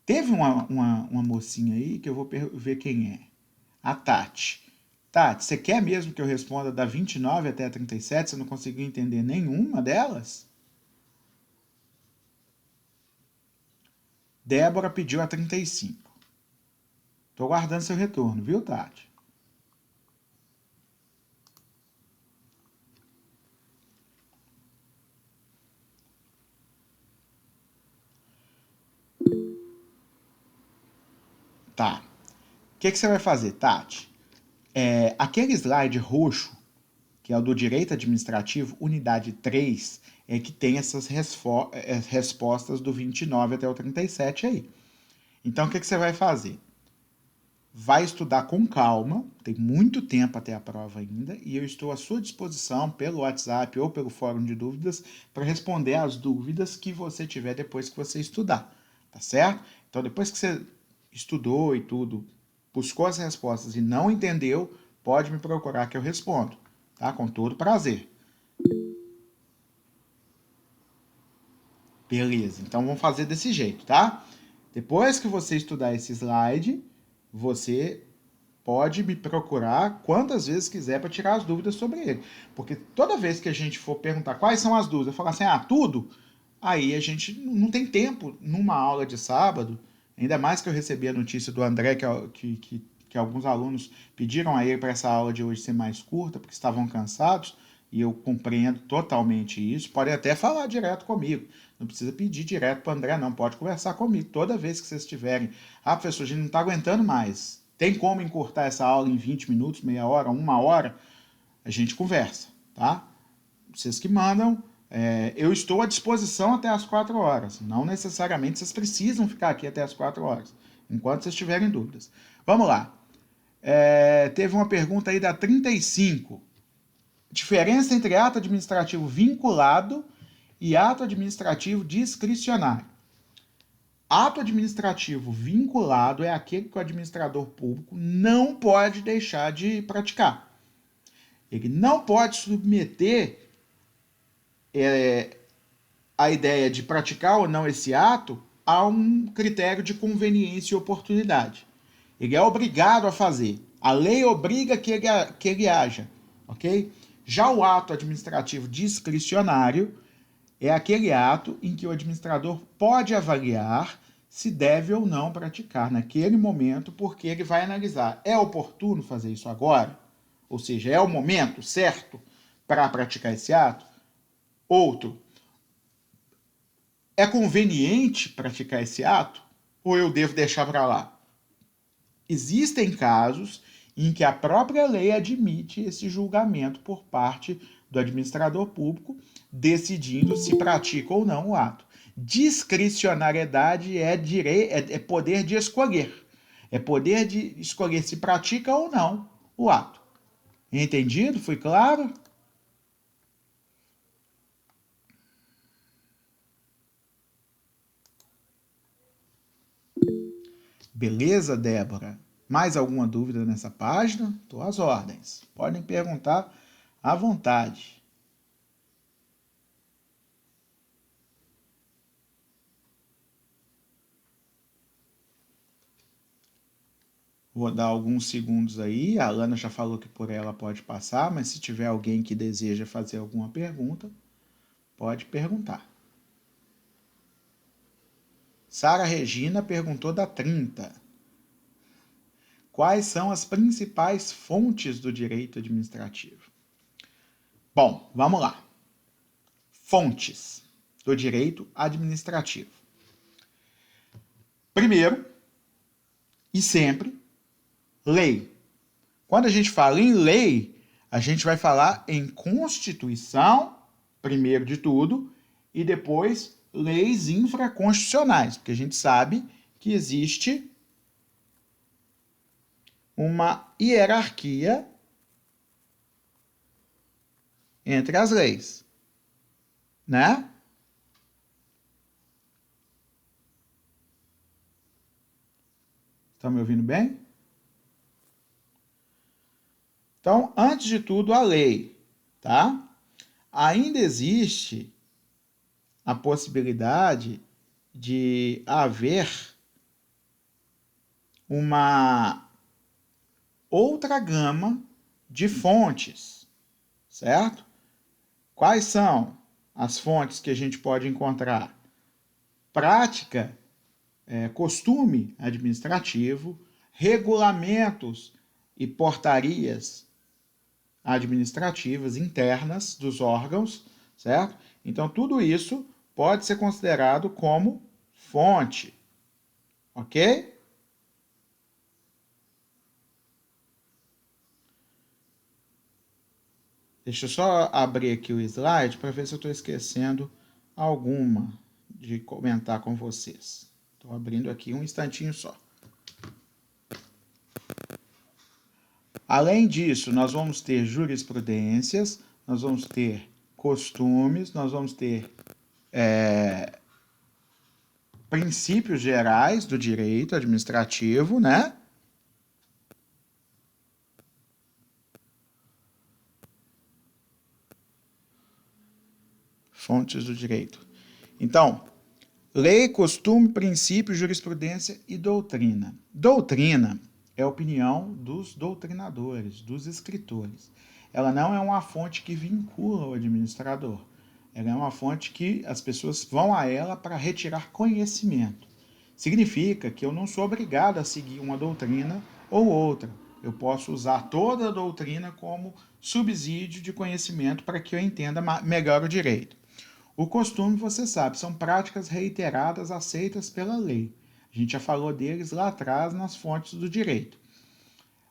Teve uma mocinha aí que eu vou ver quem é. A Tati. Tati, você quer mesmo que eu responda da 29 até a 37? Você não conseguiu entender nenhuma delas? Débora pediu a 35. Estou guardando seu retorno, viu, Tati? Tá. O que você vai fazer, Tati? Aquele slide roxo, que é o do direito administrativo, unidade 3, é que tem essas respostas do 29 até o 37 aí. Então, o que você vai fazer? Vai estudar com calma, tem muito tempo até a prova ainda, e eu estou à sua disposição pelo WhatsApp ou pelo fórum de dúvidas para responder as dúvidas que você tiver depois que você estudar, tá certo? Então, depois que você estudou e tudo, buscou as respostas e não entendeu, pode me procurar que eu respondo, tá? Com todo prazer. Beleza, então vamos fazer desse jeito, tá? Depois que você estudar esse slide, você pode me procurar quantas vezes quiser para tirar as dúvidas sobre ele. Porque toda vez que a gente for perguntar quais são as dúvidas, falar assim, tudo, aí a gente não tem tempo numa aula de sábado, ainda mais que eu recebi a notícia do André que alguns alunos pediram a ele para essa aula de hoje ser mais curta, porque estavam cansados, e eu compreendo totalmente isso. Podem até falar direto comigo. Não precisa pedir direto para o André, não. Pode conversar comigo. Toda vez que vocês tiverem, professor, a gente não está aguentando mais. Tem como encurtar essa aula em 20 minutos, meia hora, 1 hora? A gente conversa, tá? Vocês que mandam. Eu estou à disposição até as 4 horas. Não necessariamente vocês precisam ficar aqui até as 4 horas, enquanto vocês tiverem dúvidas. Vamos lá. Teve uma pergunta aí da 35. Diferença entre ato administrativo vinculado e ato administrativo discricionário. Ato administrativo vinculado é aquele que o administrador público não pode deixar de praticar. Ele não pode submeter a ideia de praticar ou não esse ato a um critério de conveniência e oportunidade. Ele é obrigado a fazer. A lei obriga que ele haja, ok? Já o ato administrativo discricionário é aquele ato em que o administrador pode avaliar se deve ou não praticar naquele momento, porque ele vai analisar, é oportuno fazer isso agora? Ou seja, é o momento certo para praticar esse ato? Outro, é conveniente praticar esse ato ou eu devo deixar para lá? Existem casos em que a própria lei admite esse julgamento por parte do administrador público, decidindo se pratica ou não o ato. Discricionariedade é poder de escolher. É poder de escolher se pratica ou não o ato. Entendido? Foi claro? Beleza, Débora? Mais alguma dúvida nessa página? Estou às ordens. Podem perguntar à vontade. Vou dar alguns segundos aí. A Alana já falou que por ela pode passar, mas se tiver alguém que deseja fazer alguma pergunta, pode perguntar. Sara Regina perguntou da 30. Quais são as principais fontes do direito administrativo? Bom, vamos lá. Fontes do direito administrativo. Primeiro, e sempre, lei. Quando a gente fala em lei, a gente vai falar em Constituição, primeiro de tudo, e depois leis infraconstitucionais, porque a gente sabe que existe uma hierarquia entre as leis, né? Estão me ouvindo bem? Então, antes de tudo, a lei, tá? Ainda existe a possibilidade de haver uma outra gama de fontes, certo? Quais são as fontes que a gente pode encontrar? Prática costume administrativo, regulamentos e portarias administrativas internas dos órgãos, certo? Então, tudo isso pode ser considerado como fonte, ok? Deixa eu só abrir aqui o slide para ver se eu estou esquecendo alguma de comentar com vocês. Estou abrindo aqui um instantinho só. Além disso, nós vamos ter jurisprudências, nós vamos ter costumes, nós vamos ter princípios gerais do direito administrativo, né? Fontes do direito. Então, lei, costume, princípio, jurisprudência e doutrina. Doutrina é a opinião dos doutrinadores, dos escritores. Ela não é uma fonte que vincula o administrador. Ela é uma fonte que as pessoas vão a ela para retirar conhecimento. Significa que eu não sou obrigado a seguir uma doutrina ou outra. Eu posso usar toda a doutrina como subsídio de conhecimento para que eu entenda melhor o direito. O costume, você sabe, são práticas reiteradas aceitas pela lei. A gente já falou deles lá atrás nas fontes do direito.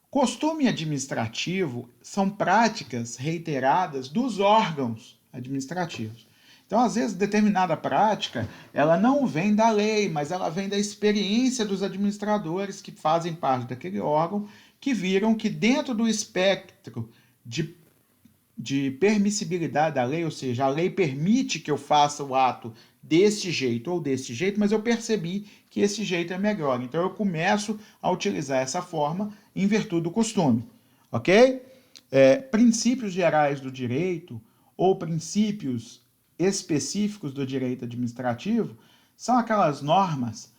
Costume administrativo são práticas reiteradas dos órgãos administrativos. Então, às vezes, determinada prática, ela não vem da lei, mas ela vem da experiência dos administradores que fazem parte daquele órgão, que viram que dentro do espectro de permissibilidade da lei, ou seja, a lei permite que eu faça o ato desse jeito ou desse jeito, mas eu percebi que esse jeito é melhor. Então eu começo a utilizar essa forma em virtude do costume, ok? Princípios gerais do direito ou princípios específicos do direito administrativo são aquelas normas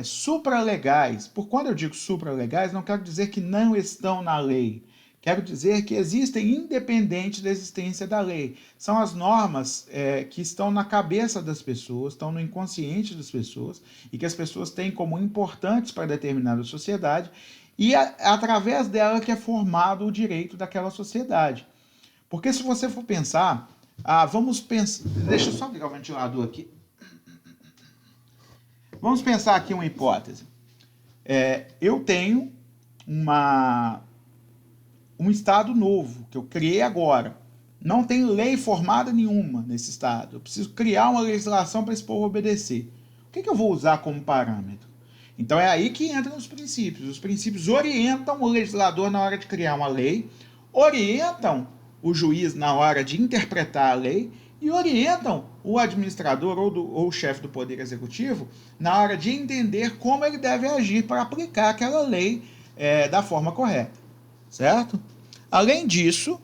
supralegais. Por quando eu digo supralegais, não quero dizer que não estão na lei. Quero dizer que existem independente da existência da lei. São as normas que estão na cabeça das pessoas, estão no inconsciente das pessoas e que as pessoas têm como importantes para determinada sociedade e através dela que é formado o direito daquela sociedade. Porque se você for pensar, vamos pensar... Deixa eu só ligar o ventilador aqui. Vamos pensar aqui uma hipótese. Eu tenho um estado novo, que eu criei agora. Não tem lei formada nenhuma nesse estado. Eu preciso criar uma legislação para esse povo obedecer. O que eu vou usar como parâmetro? Então é aí que entram os princípios. Os princípios orientam o legislador na hora de criar uma lei, orientam o juiz na hora de interpretar a lei e orientam o administrador ou o chefe do Poder Executivo na hora de entender como ele deve agir para aplicar aquela lei da forma correta. Certo? Além disso,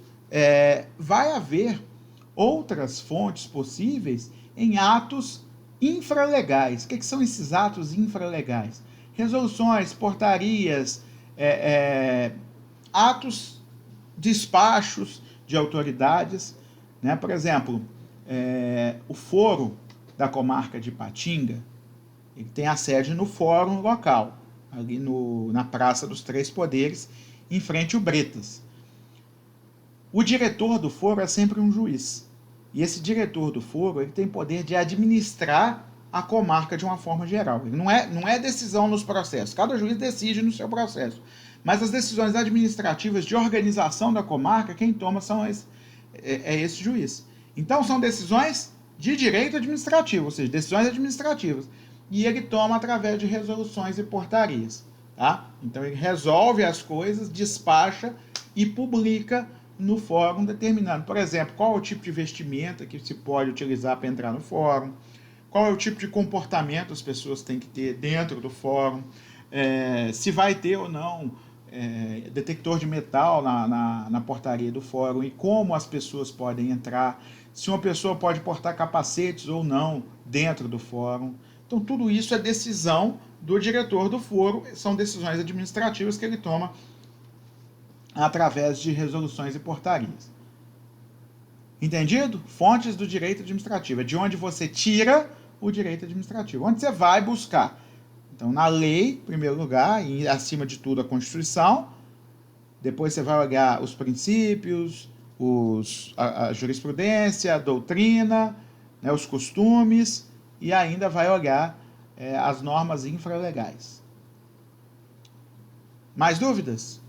vai haver outras fontes possíveis em atos infralegais. O que são esses atos infralegais? Resoluções, portarias, atos, despachos de autoridades. Né? Por exemplo, o foro da comarca de Ipatinga, ele tem a sede no fórum local, ali na Praça dos Três Poderes, em frente ao Bretas. O diretor do foro é sempre um juiz. E esse diretor do foro ele tem poder de administrar a comarca de uma forma geral. Ele não é decisão nos processos. Cada juiz decide no seu processo. Mas as decisões administrativas de organização da comarca, quem toma é esse juiz. Então são decisões de direito administrativo, ou seja, decisões administrativas. E ele toma através de resoluções e portarias. Tá? Então ele resolve as coisas, despacha e publica no fórum determinado. Por exemplo, qual é o tipo de vestimenta que se pode utilizar para entrar no fórum, qual é o tipo de comportamento as pessoas têm que ter dentro do fórum, se vai ter ou não detector de metal na portaria do fórum e como as pessoas podem entrar, se uma pessoa pode portar capacetes ou não dentro do fórum. Então tudo isso é decisão do diretor do foro, são decisões administrativas que ele toma através de resoluções e portarias. Entendido? Fontes do direito administrativo. É de onde você tira o direito administrativo. Onde você vai buscar. Então, na lei, em primeiro lugar, e acima de tudo a Constituição, depois você vai olhar os princípios, a jurisprudência, a doutrina, né, os costumes, e ainda vai olhar as normas infralegais. Mais dúvidas?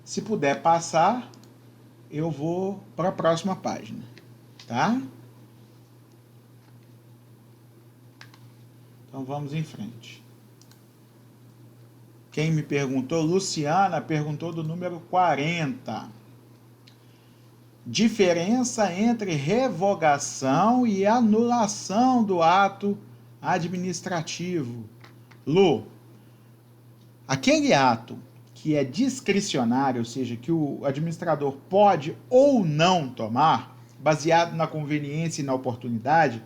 Se puder passar, eu vou para a próxima página, tá? Então vamos em frente. Quem me perguntou? Luciana perguntou do número 40. Diferença entre revogação e anulação do ato administrativo. Lu, aquele ato que é discricionário, ou seja, que o administrador pode ou não tomar, baseado na conveniência e na oportunidade,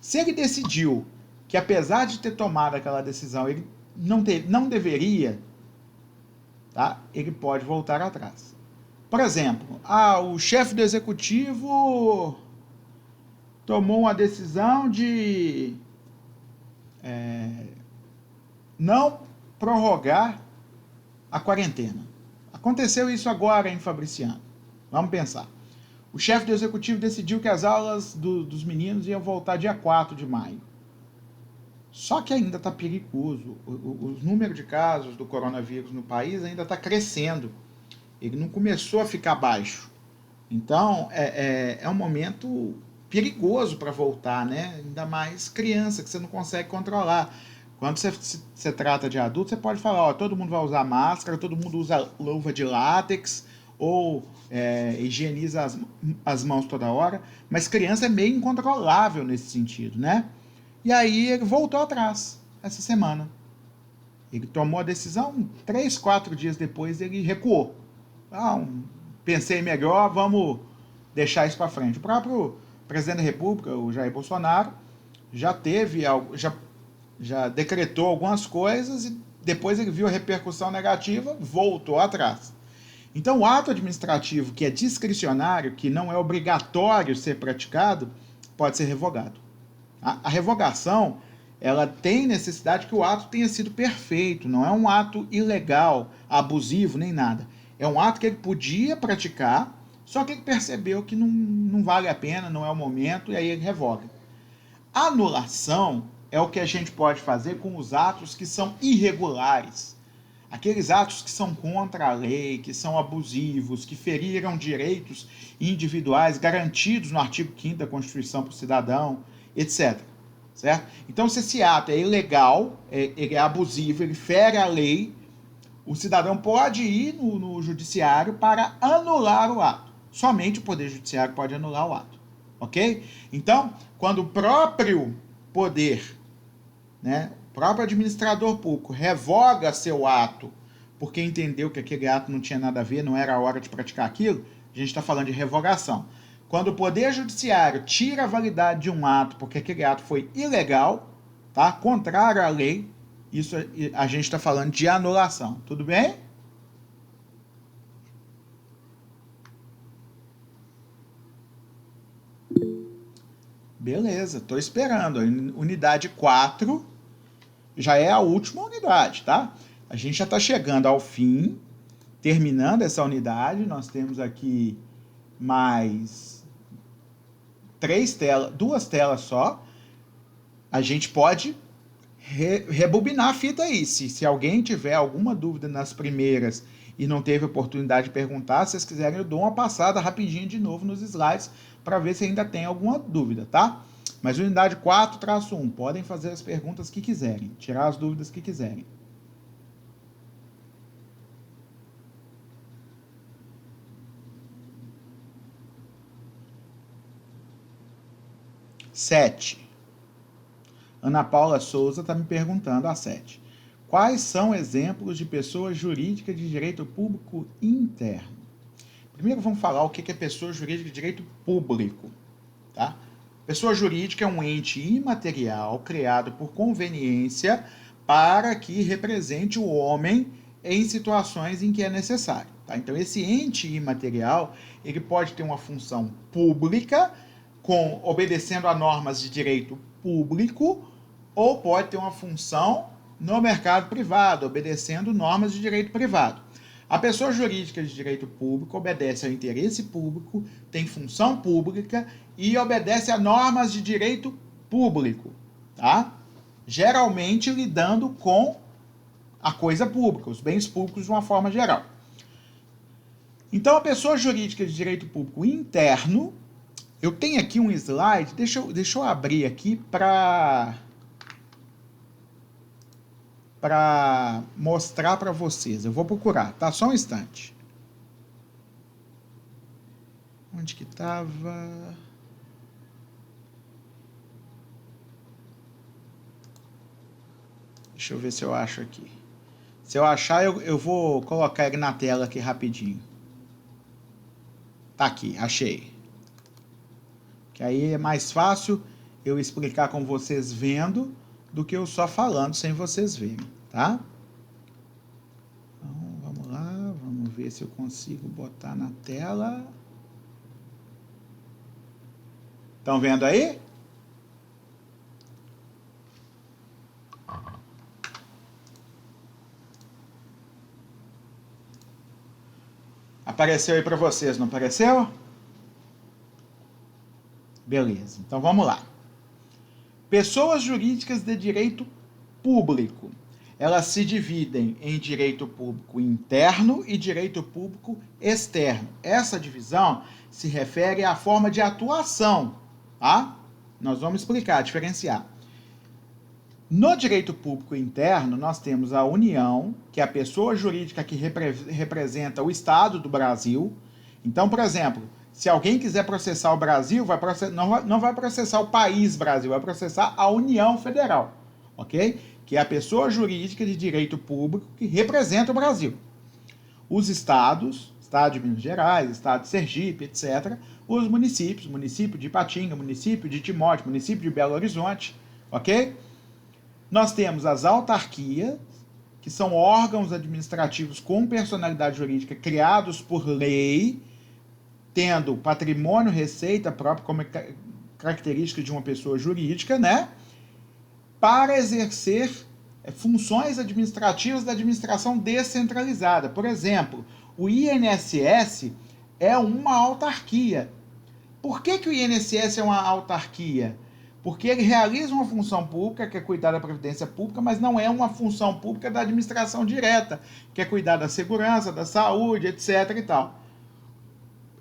se ele decidiu que apesar de ter tomado aquela decisão, ele não deveria, tá? Ele pode voltar atrás. Por exemplo, o chefe do executivo tomou uma decisão de não prorrogar a quarentena. Aconteceu isso agora em Fabriciano. Vamos pensar. O chefe do executivo decidiu que as aulas dos meninos iam voltar dia 4 de maio. Só que ainda está perigoso. O número de casos do coronavírus no país ainda está crescendo. Ele não começou a ficar baixo. Então, é um momento perigoso para voltar, né? Ainda mais criança, que você não consegue controlar. Quando você trata de adulto, você pode falar, todo mundo vai usar máscara, todo mundo usa luva de látex, ou higieniza as mãos toda hora, mas criança é meio incontrolável nesse sentido, né? E aí ele voltou atrás, essa semana. Ele tomou a decisão, 3, 4 dias depois ele recuou. Pensei melhor, vamos deixar isso para frente. O próprio presidente da República, o Jair Bolsonaro, já decretou algumas coisas e depois ele viu a repercussão negativa, voltou atrás. Então, o ato administrativo que é discricionário, que não é obrigatório ser praticado, pode ser revogado. A revogação, ela tem necessidade que o ato tenha sido perfeito, não é um ato ilegal, abusivo, nem nada. É um ato que ele podia praticar, só que ele percebeu que não vale a pena, não é o momento, e aí ele revoga. A anulação é o que a gente pode fazer com os atos que são irregulares. Aqueles atos que são contra a lei, que são abusivos, que feriram direitos individuais garantidos no artigo 5º da Constituição para o cidadão, etc. Certo? Então, se esse ato é ilegal, ele é abusivo, ele fere a lei, o cidadão pode ir no judiciário para anular o ato. Somente o Poder Judiciário pode anular o ato. Ok? Então, quando o próprio poder, né, o próprio administrador público revoga seu ato porque entendeu que aquele ato não tinha nada a ver, não era a hora de praticar aquilo, a gente está falando de revogação. Quando o Poder Judiciário tira a validade de um ato porque aquele ato foi ilegal, tá, contrário à lei, isso a gente está falando de anulação. Tudo bem? Beleza, estou esperando. Unidade 4 já é a última unidade, tá? A gente já está chegando ao fim, terminando essa unidade. Nós temos aqui mais 2 telas só. A gente pode rebobinar a fita aí. Se alguém tiver alguma dúvida nas primeiras e não teve oportunidade de perguntar, se vocês quiserem eu dou uma passada rapidinho de novo nos slides para ver se ainda tem alguma dúvida, tá? Mas unidade 4-1, podem fazer as perguntas que quiserem, tirar as dúvidas que quiserem. Sete. Ana Paula Souza está me perguntando a 7. Quais são exemplos de pessoa jurídica de direito público interno? Primeiro vamos falar o que é pessoa jurídica de direito público. Tá? Pessoa jurídica é um ente imaterial criado por conveniência para que represente o homem em situações em que é necessário. Tá? Então, esse ente imaterial, ele pode ter uma função pública, obedecendo a normas de direito público, ou pode ter uma função no mercado privado, obedecendo normas de direito privado. A pessoa jurídica de direito público obedece ao interesse público, tem função pública e obedece a normas de direito público, tá? Geralmente lidando com a coisa pública, os bens públicos de uma forma geral. Então, a pessoa jurídica de direito público interno, eu tenho aqui um slide, deixa eu abrir aqui para mostrar para vocês. Eu vou procurar, tá? Só um instante. Onde que estava? Deixa eu ver se eu acho aqui. Se eu achar, eu vou colocar ele na tela aqui rapidinho. Tá aqui, achei. Que aí é mais fácil eu explicar com vocês vendo do que eu só falando sem vocês verem, tá? Então, vamos lá, vamos ver se eu consigo botar na tela. Estão vendo aí? Apareceu aí para vocês, não apareceu? Beleza, então vamos lá. Pessoas jurídicas de direito público. Elas se dividem em direito público interno e direito público externo. Essa divisão se refere à forma de atuação, tá? Nós vamos explicar, diferenciar. No direito público interno, nós temos a União, que é a pessoa jurídica que representa o Estado do Brasil. Então, por exemplo, se alguém quiser processar o Brasil, não vai processar o país Brasil, vai processar a União Federal, ok? Que é a pessoa jurídica de direito público que representa o Brasil. Os estados, Estado de Minas Gerais, Estado de Sergipe, etc. Os municípios, município de Ipatinga, município de Timóteo, município de Belo Horizonte, ok? Nós temos as autarquias, que são órgãos administrativos com personalidade jurídica criados por lei, tendo patrimônio, receita própria como característica de uma pessoa jurídica, né? Para exercer funções administrativas da administração descentralizada. Por exemplo, o INSS é uma autarquia. Por que o INSS é uma autarquia? Porque ele realiza uma função pública, que é cuidar da previdência pública, mas não é uma função pública da administração direta, que é cuidar da segurança, da saúde, etc. e tal.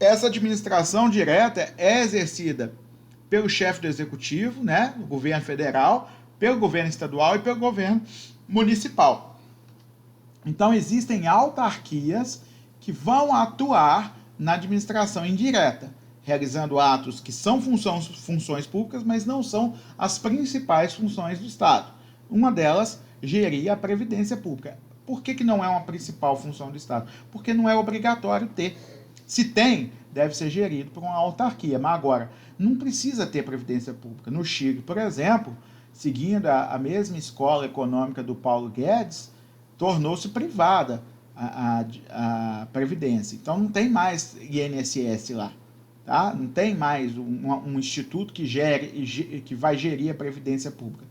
Essa administração direta é exercida pelo chefe do executivo, né, do governo federal, pelo governo estadual e pelo governo municipal. Então, existem autarquias que vão atuar na administração indireta, realizando atos que são funções públicas, mas não são as principais funções do Estado. Uma delas, gerir a previdência pública. Por que não é uma principal função do Estado? Porque não é obrigatório ter. Se tem, deve ser gerido por uma autarquia. Mas agora, não precisa ter previdência pública. No Chile, por exemplo, seguindo a mesma escola econômica do Paulo Guedes, tornou-se privada a previdência. Então não tem mais INSS lá. Tá? Não tem mais um instituto que vai gerir a previdência pública.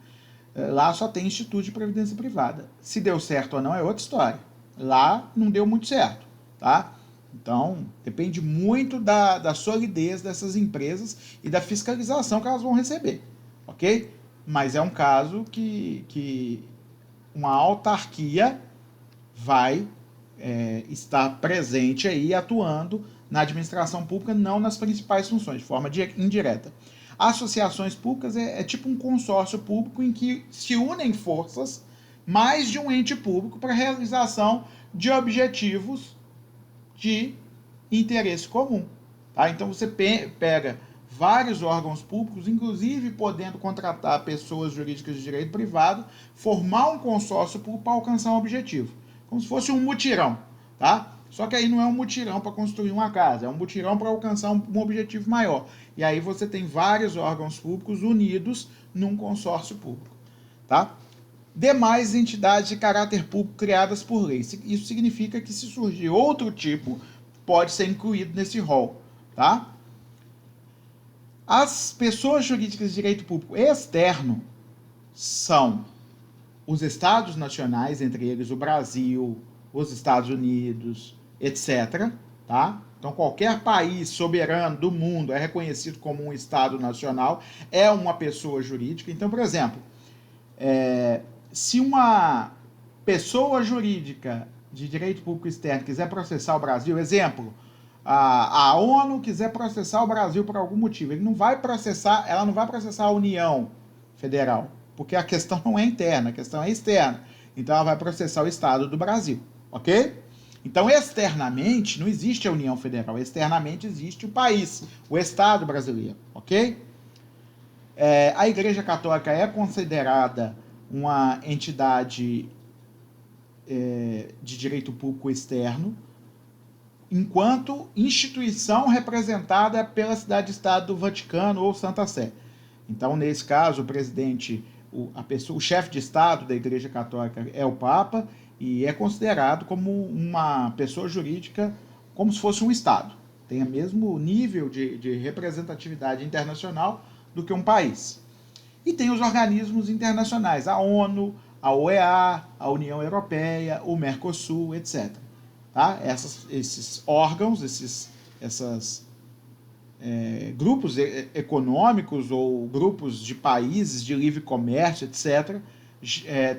Lá só tem instituto de previdência privada. Se deu certo ou não é outra história. Lá não deu muito certo. Tá? Então, depende muito da solidez dessas empresas e da fiscalização que elas vão receber. Ok? Mas é um caso que uma autarquia vai estar presente aí, atuando na administração pública, não nas principais funções, de forma indireta. Associações públicas é tipo um consórcio público em que se unem forças mais de um ente público para a realização de objetivos de interesse comum. Tá? Então você pega vários órgãos públicos, inclusive podendo contratar pessoas jurídicas de direito privado, formar um consórcio público para alcançar um objetivo. Como se fosse um mutirão, tá? Só que aí não é um mutirão para construir uma casa, é um mutirão para alcançar um objetivo maior. E aí você tem vários órgãos públicos unidos num consórcio público, tá? demais entidades de caráter público criadas por lei. Isso significa que, se surgir outro tipo, pode ser incluído nesse rol, tá? As pessoas jurídicas de direito público externo são os estados nacionais, entre eles o Brasil, os Estados Unidos, etc. Tá? Então, qualquer país soberano do mundo é reconhecido como um estado nacional, é uma pessoa jurídica. Então, por exemplo, se uma pessoa jurídica de direito público externo quiser processar o Brasil, exemplo, a ONU quiser processar o Brasil por algum motivo, ela não vai processar a União Federal, porque a questão não é interna, a questão é externa. Então ela vai processar o Estado do Brasil, ok? Então, externamente, não existe a União Federal, externamente existe o país, o Estado brasileiro, ok? A Igreja Católica é considerada uma entidade de direito público externo, enquanto instituição representada pela cidade-estado do Vaticano ou Santa Sé. Então, nesse caso, o presidente, o chefe de Estado da Igreja Católica é o Papa e é considerado como uma pessoa jurídica, como se fosse um Estado. Tem o mesmo nível de representatividade internacional do que um país. E tem os organismos internacionais, a ONU, a OEA, a União Europeia, o Mercosul, etc. Tá? Esses órgãos, esses grupos econômicos ou grupos de países de livre comércio, etc.,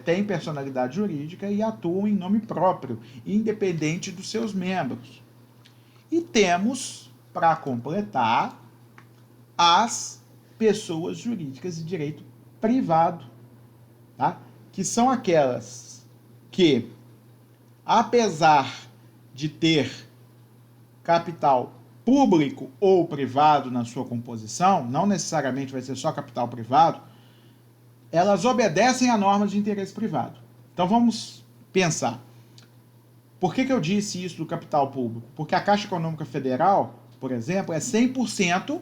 têm personalidade jurídica e atuam em nome próprio, independente dos seus membros. E temos, para completar, as pessoas jurídicas de direito privado, tá? Que são aquelas que, apesar de ter capital público ou privado na sua composição, não necessariamente vai ser só capital privado, elas obedecem a normas de interesse privado. Então vamos pensar. Por que eu disse isso do capital público? Porque a Caixa Econômica Federal, por exemplo, é 100%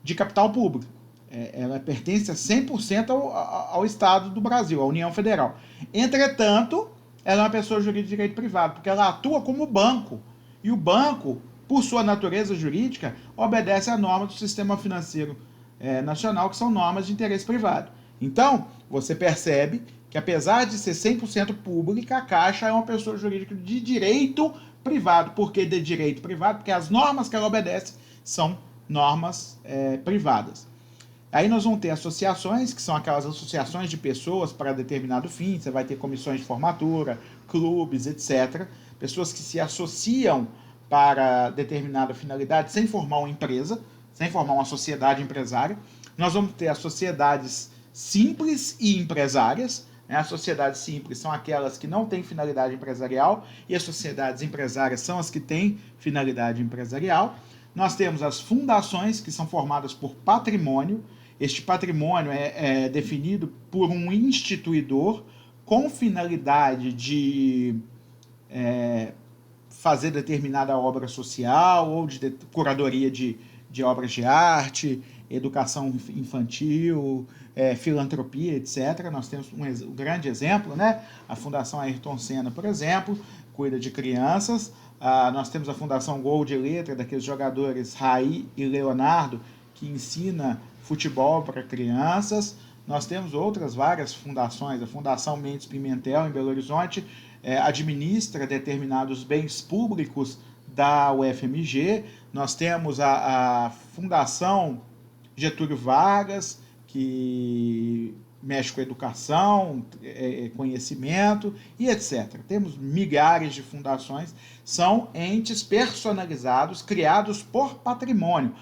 de capital público. Ela pertence a 100% ao Estado do Brasil, à União Federal. Entretanto, ela é uma pessoa jurídica de direito privado, porque ela atua como banco. E o banco, por sua natureza jurídica, obedece à norma do sistema financeiro nacional, que são normas de interesse privado. Então, você percebe que, apesar de ser 100% pública, a Caixa é uma pessoa jurídica de direito privado. Por que de direito privado? Porque as normas que ela obedece são normas privadas. Aí nós vamos ter associações, que são aquelas associações de pessoas para determinado fim. Você vai ter comissões de formatura, clubes, etc. Pessoas que se associam para determinada finalidade sem formar uma empresa, sem formar uma sociedade empresária. Nós vamos ter as sociedades simples e empresárias. As sociedades simples são aquelas que não têm finalidade empresarial e as sociedades empresárias são as que têm finalidade empresarial. Nós temos as fundações, que são formadas por patrimônio. Este patrimônio é definido por um instituidor com finalidade de fazer determinada obra social ou de curadoria de obras de arte, educação infantil, filantropia, etc. Nós temos um grande exemplo, né? A Fundação Ayrton Senna, por exemplo, cuida de crianças. Nós temos a Fundação Gol de Letra, daqueles jogadores Raí e Leonardo, que ensina futebol para crianças. Nós temos outras várias fundações. A Fundação Mendes Pimentel, em Belo Horizonte, administra determinados bens públicos da UFMG. Nós temos a Fundação Getúlio Vargas, que mexe com educação, conhecimento e etc. Temos milhares de fundações, são entes personalizados, criados por patrimônio.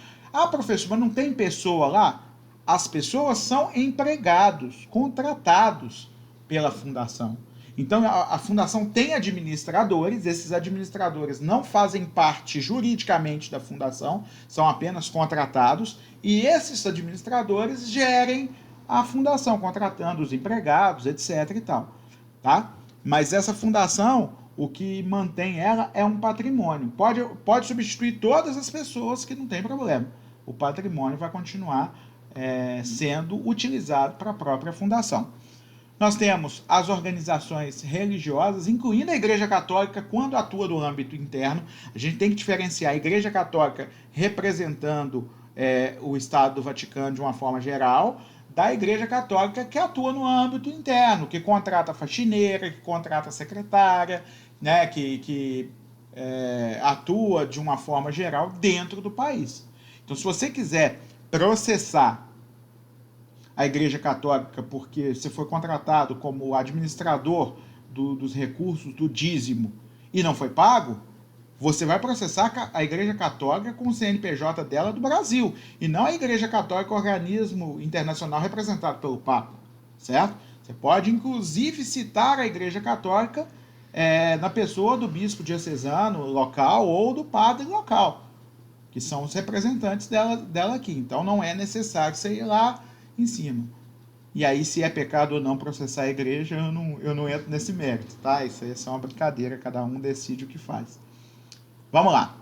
Professor, mas não tem pessoa lá? As pessoas são empregados, contratados pela fundação. Então, a fundação tem administradores, esses administradores não fazem parte juridicamente da fundação, são apenas contratados, e esses administradores gerem a fundação, contratando os empregados, etc. e tal. Tá? Mas essa fundação, o que mantém ela é um patrimônio. Pode substituir todas as pessoas, que não tem problema. O patrimônio vai continuar sendo utilizado para a própria fundação. Nós temos as organizações religiosas, incluindo a Igreja Católica, quando atua no âmbito interno. A gente tem que diferenciar a Igreja Católica representando o Estado do Vaticano de uma forma geral, da Igreja Católica que atua no âmbito interno, que contrata faxineira, que contrata secretária, né, que atua de uma forma geral dentro do país. Então, se você quiser processar a Igreja Católica porque você foi contratado como administrador dos recursos do dízimo e não foi pago, você vai processar a Igreja Católica com o CNPJ dela do Brasil, e não a Igreja Católica, organismo internacional representado pelo Papa, certo? Você pode, inclusive, citar a Igreja Católica na pessoa do bispo diocesano local ou do padre local, que são os representantes dela aqui. Então, não é necessário você ir lá em cima. E aí, se é pecado ou não processar a igreja, eu não entro nesse mérito, tá? Isso aí é só uma brincadeira, cada um decide o que faz. Vamos lá.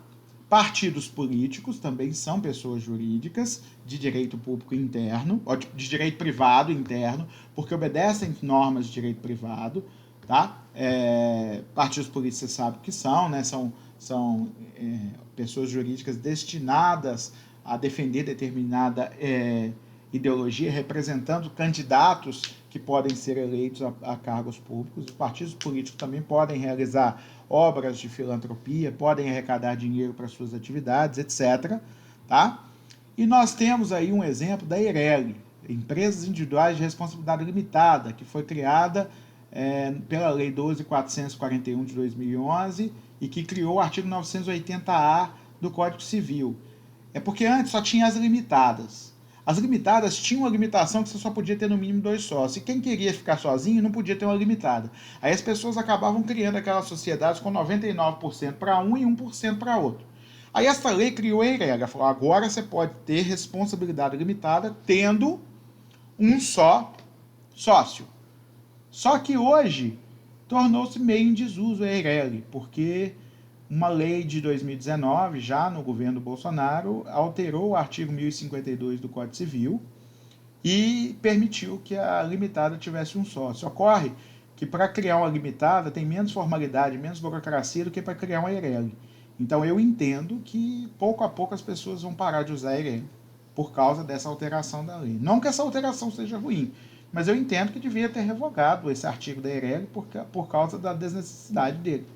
Partidos políticos também são pessoas jurídicas de direito público interno, ou de direito privado interno, porque obedecem normas de direito privado, tá? Partidos políticos, você sabe o que são, né? São pessoas jurídicas destinadas a defender determinada ideologia, representando candidatos que podem ser eleitos a cargos públicos. Os partidos políticos também podem realizar obras de filantropia, podem arrecadar dinheiro para suas atividades, etc. Tá? E nós temos aí um exemplo da Eireli, Empresas Individuais de Responsabilidade Limitada, que foi criada pela Lei 12.441 de 2011 e que criou o artigo 980-A do Código Civil. É porque antes só tinha as limitadas. As limitadas tinham uma limitação que você só podia ter no mínimo 2 sócios. E quem queria ficar sozinho não podia ter uma limitada. Aí as pessoas acabavam criando aquelas sociedades com 99% para um e 1% para outro. Aí essa lei criou a Eireli. Falou, agora você pode ter responsabilidade limitada tendo um só sócio. Só que hoje tornou-se meio em desuso a Eireli, porque uma lei de 2019, já no governo Bolsonaro, alterou o artigo 1052 do Código Civil e permitiu que a limitada tivesse um sócio. Ocorre que para criar uma limitada tem menos formalidade, menos burocracia do que para criar uma Eireli. Então eu entendo que pouco a pouco as pessoas vão parar de usar a Eireli por causa dessa alteração da lei. Não que essa alteração seja ruim, mas eu entendo que devia ter revogado esse artigo da Eireli por causa da desnecessidade dele.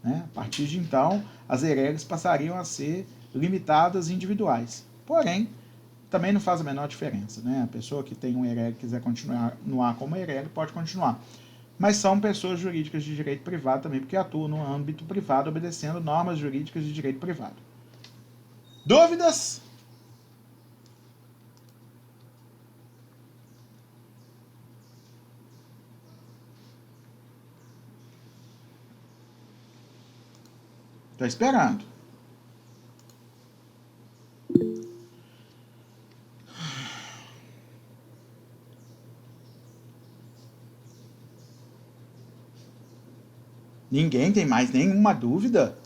Né? A partir de então, as Eirelis passariam a ser limitadas individuais. Porém, também não faz a menor diferença. Né? A pessoa que tem um Eireli e quiser continuar como Eireli pode continuar. Mas são pessoas jurídicas de direito privado também, porque atuam no âmbito privado, obedecendo normas jurídicas de direito privado. Dúvidas? Estou esperando. Ninguém tem mais nenhuma dúvida?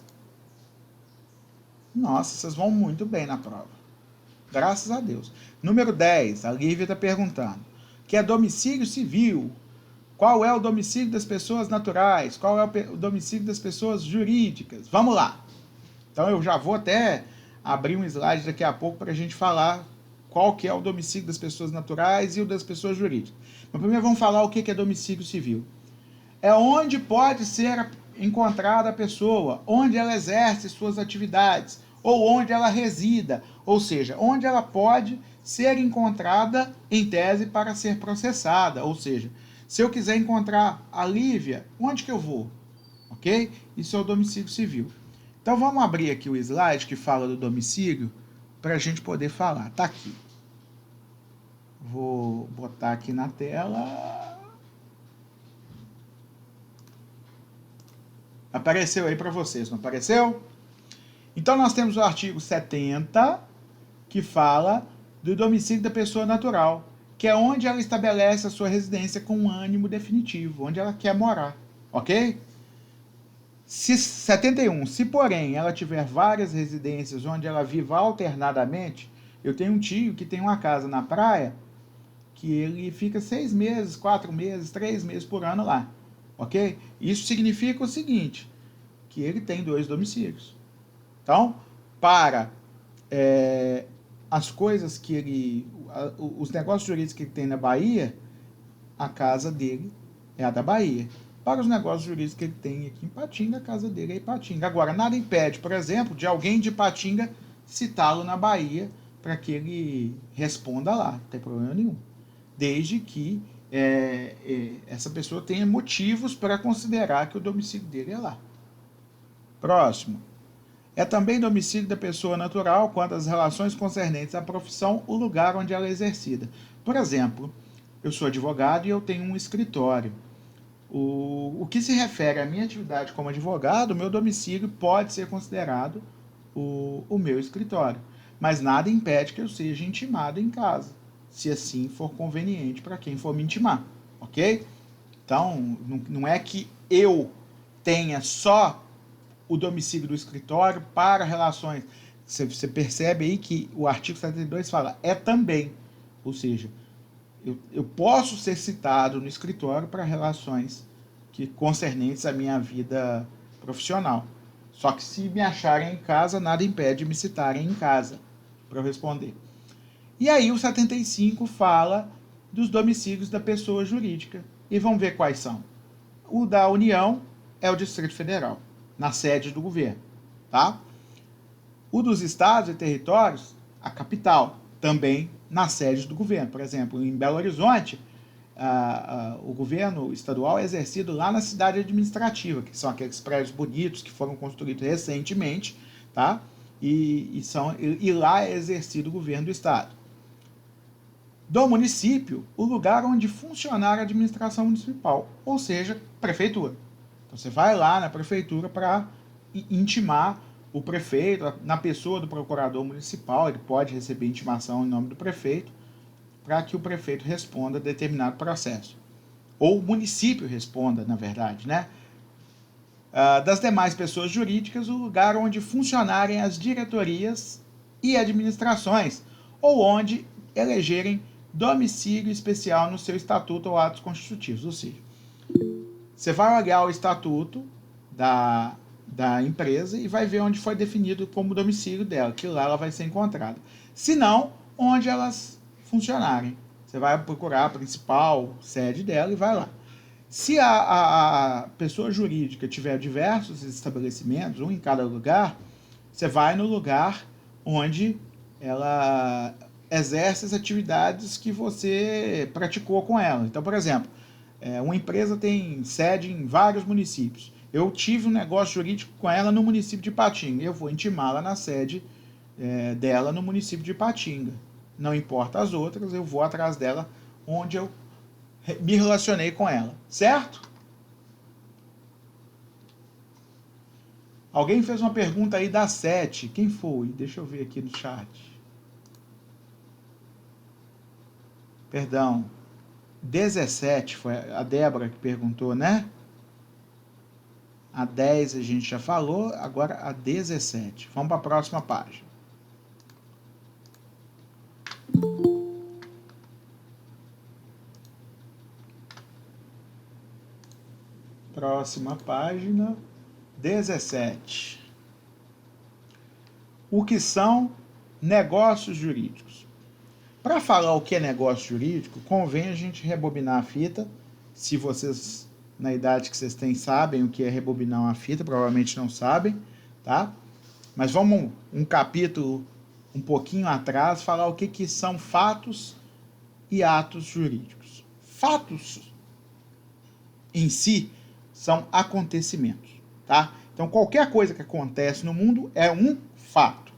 Nossa, vocês vão muito bem na prova. Graças a Deus. Número 10, a Lívia está perguntando. Que é domicílio civil? Qual é o domicílio das pessoas naturais? Qual é o domicílio das pessoas jurídicas? Vamos lá. Então eu já vou até abrir um slide daqui a pouco para a gente falar qual que é o domicílio das pessoas naturais e o das pessoas jurídicas. Mas primeiro vamos falar o que é domicílio civil. É onde pode ser encontrada a pessoa, onde ela exerce suas atividades, ou onde ela resida, ou seja, onde ela pode ser encontrada em tese para ser processada, ou seja, se eu quiser encontrar a Lívia, onde que eu vou? Ok? Isso é o domicílio civil. Então vamos abrir aqui o slide que fala do domicílio para a gente poder falar. Está aqui. Vou botar aqui na tela. Apareceu aí para vocês, não apareceu? Então nós temos o artigo 70, que fala do domicílio da pessoa natural, que é onde ela estabelece a sua residência com um ânimo definitivo, onde ela quer morar, ok? 71. Se, porém, ela tiver várias residências onde ela viva alternadamente, eu tenho um tio que tem uma casa na praia que ele fica 6 meses, 4 meses, 3 meses por ano lá, ok? Isso significa o seguinte, que ele tem 2 domicílios. Então, para as coisas que ele, os negócios jurídicos que ele tem na Bahia, a casa dele é a da Bahia. Para os negócios jurídicos que ele tem aqui em Ipatinga, a casa dele é Ipatinga. Agora, nada impede, por exemplo, de alguém de Ipatinga citá-lo na Bahia para que ele responda lá, não tem problema nenhum. Desde que essa pessoa tenha motivos para considerar que o domicílio dele é lá. Próximo. É também domicílio da pessoa natural quanto às relações concernentes à profissão, o lugar onde ela é exercida. Por exemplo, eu sou advogado e eu tenho um escritório. O que se refere à minha atividade como advogado, o meu domicílio pode ser considerado o meu escritório. Mas nada impede que eu seja intimado em casa, se assim for conveniente para quem for me intimar, ok? Então, não é que eu tenha só o domicílio do escritório para relações. Você percebe aí que o artigo 72 fala, é também, ou seja, eu posso ser citado no escritório para relações concernentes à minha vida profissional. Só que se me acharem em casa, nada impede de me citarem em casa para eu responder. E aí o 75 fala dos domicílios da pessoa jurídica. E vamos ver quais são. O da União é o Distrito Federal, na sede do governo. Tá? O dos estados e territórios, a capital, também na sede do governo. Por exemplo, em Belo Horizonte, o governo estadual é exercido lá na cidade administrativa, que são aqueles prédios bonitos que foram construídos recentemente, tá? E lá é exercido o governo do estado. Do município, o lugar onde funcionar a administração municipal, ou seja, prefeitura. Então você vai lá na prefeitura para intimar o prefeito, na pessoa do procurador municipal, ele pode receber intimação em nome do prefeito, para que o prefeito responda a determinado processo. Ou o município responda, na verdade, né? Das demais pessoas jurídicas, o lugar onde funcionarem as diretorias e administrações, ou onde elegerem domicílio especial no seu estatuto ou atos constitutivos. Ou seja, você vai olhar o estatuto da empresa e vai ver onde foi definido como domicílio dela, que lá ela vai ser encontrada. Se não, onde elas funcionarem. Você vai procurar a principal sede dela e vai lá. Se a pessoa jurídica tiver diversos estabelecimentos, um em cada lugar, você vai no lugar onde ela exerce as atividades que você praticou com ela. Então, por exemplo, uma empresa tem sede em vários municípios. Eu tive um negócio jurídico com ela no município de Ipatinga. Eu vou intimá-la na sede dela no município de Ipatinga. Não importa as outras, eu vou atrás dela onde eu me relacionei com ela. Certo? Alguém fez uma pergunta aí da 7. Quem foi? Deixa eu ver aqui no chat. Perdão. 17 foi a Débora que perguntou, né? A 10 a gente já falou, agora a 17. Vamos para a próxima página. Próxima página, 17. O que são negócios jurídicos? Para falar o que é negócio jurídico, convém a gente rebobinar a fita. Se vocês, na idade que vocês têm, sabem o que é rebobinar uma fita, provavelmente não sabem, tá? Mas vamos um capítulo um pouquinho atrás, falar o que são fatos e atos jurídicos. Fatos em si são acontecimentos, tá? Então, qualquer coisa que acontece no mundo é um fato.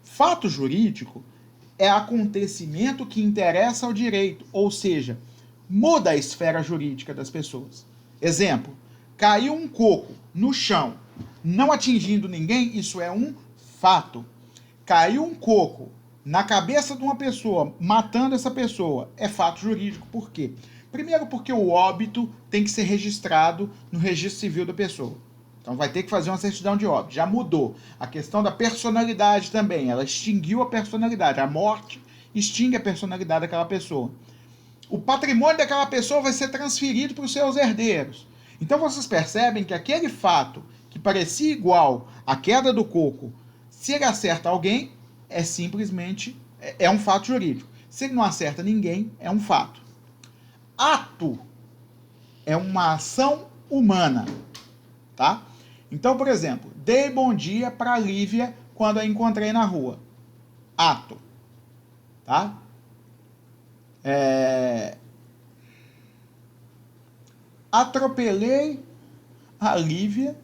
Fato jurídico é acontecimento que interessa ao direito, ou seja, muda a esfera jurídica das pessoas. Exemplo, caiu um coco no chão, não atingindo ninguém, isso é um fato. Caiu um coco na cabeça de uma pessoa, matando essa pessoa, é fato jurídico. Por quê? Primeiro porque o óbito tem que ser registrado no registro civil da pessoa. Então vai ter que fazer uma certidão de óbito. Já mudou. A questão da personalidade também. Ela extinguiu a personalidade. A morte extingue a personalidade daquela pessoa. o patrimônio daquela pessoa vai ser transferido para os seus herdeiros. Então vocês percebem que aquele fato que parecia igual à queda do coco, se ele acerta alguém, é simplesmente um fato jurídico. Se ele não acerta ninguém, é um fato. Ato é uma ação humana, tá? Então, por exemplo, dei bom dia para a Lívia quando a encontrei na rua. Ato, tá? Atropelei a Lívia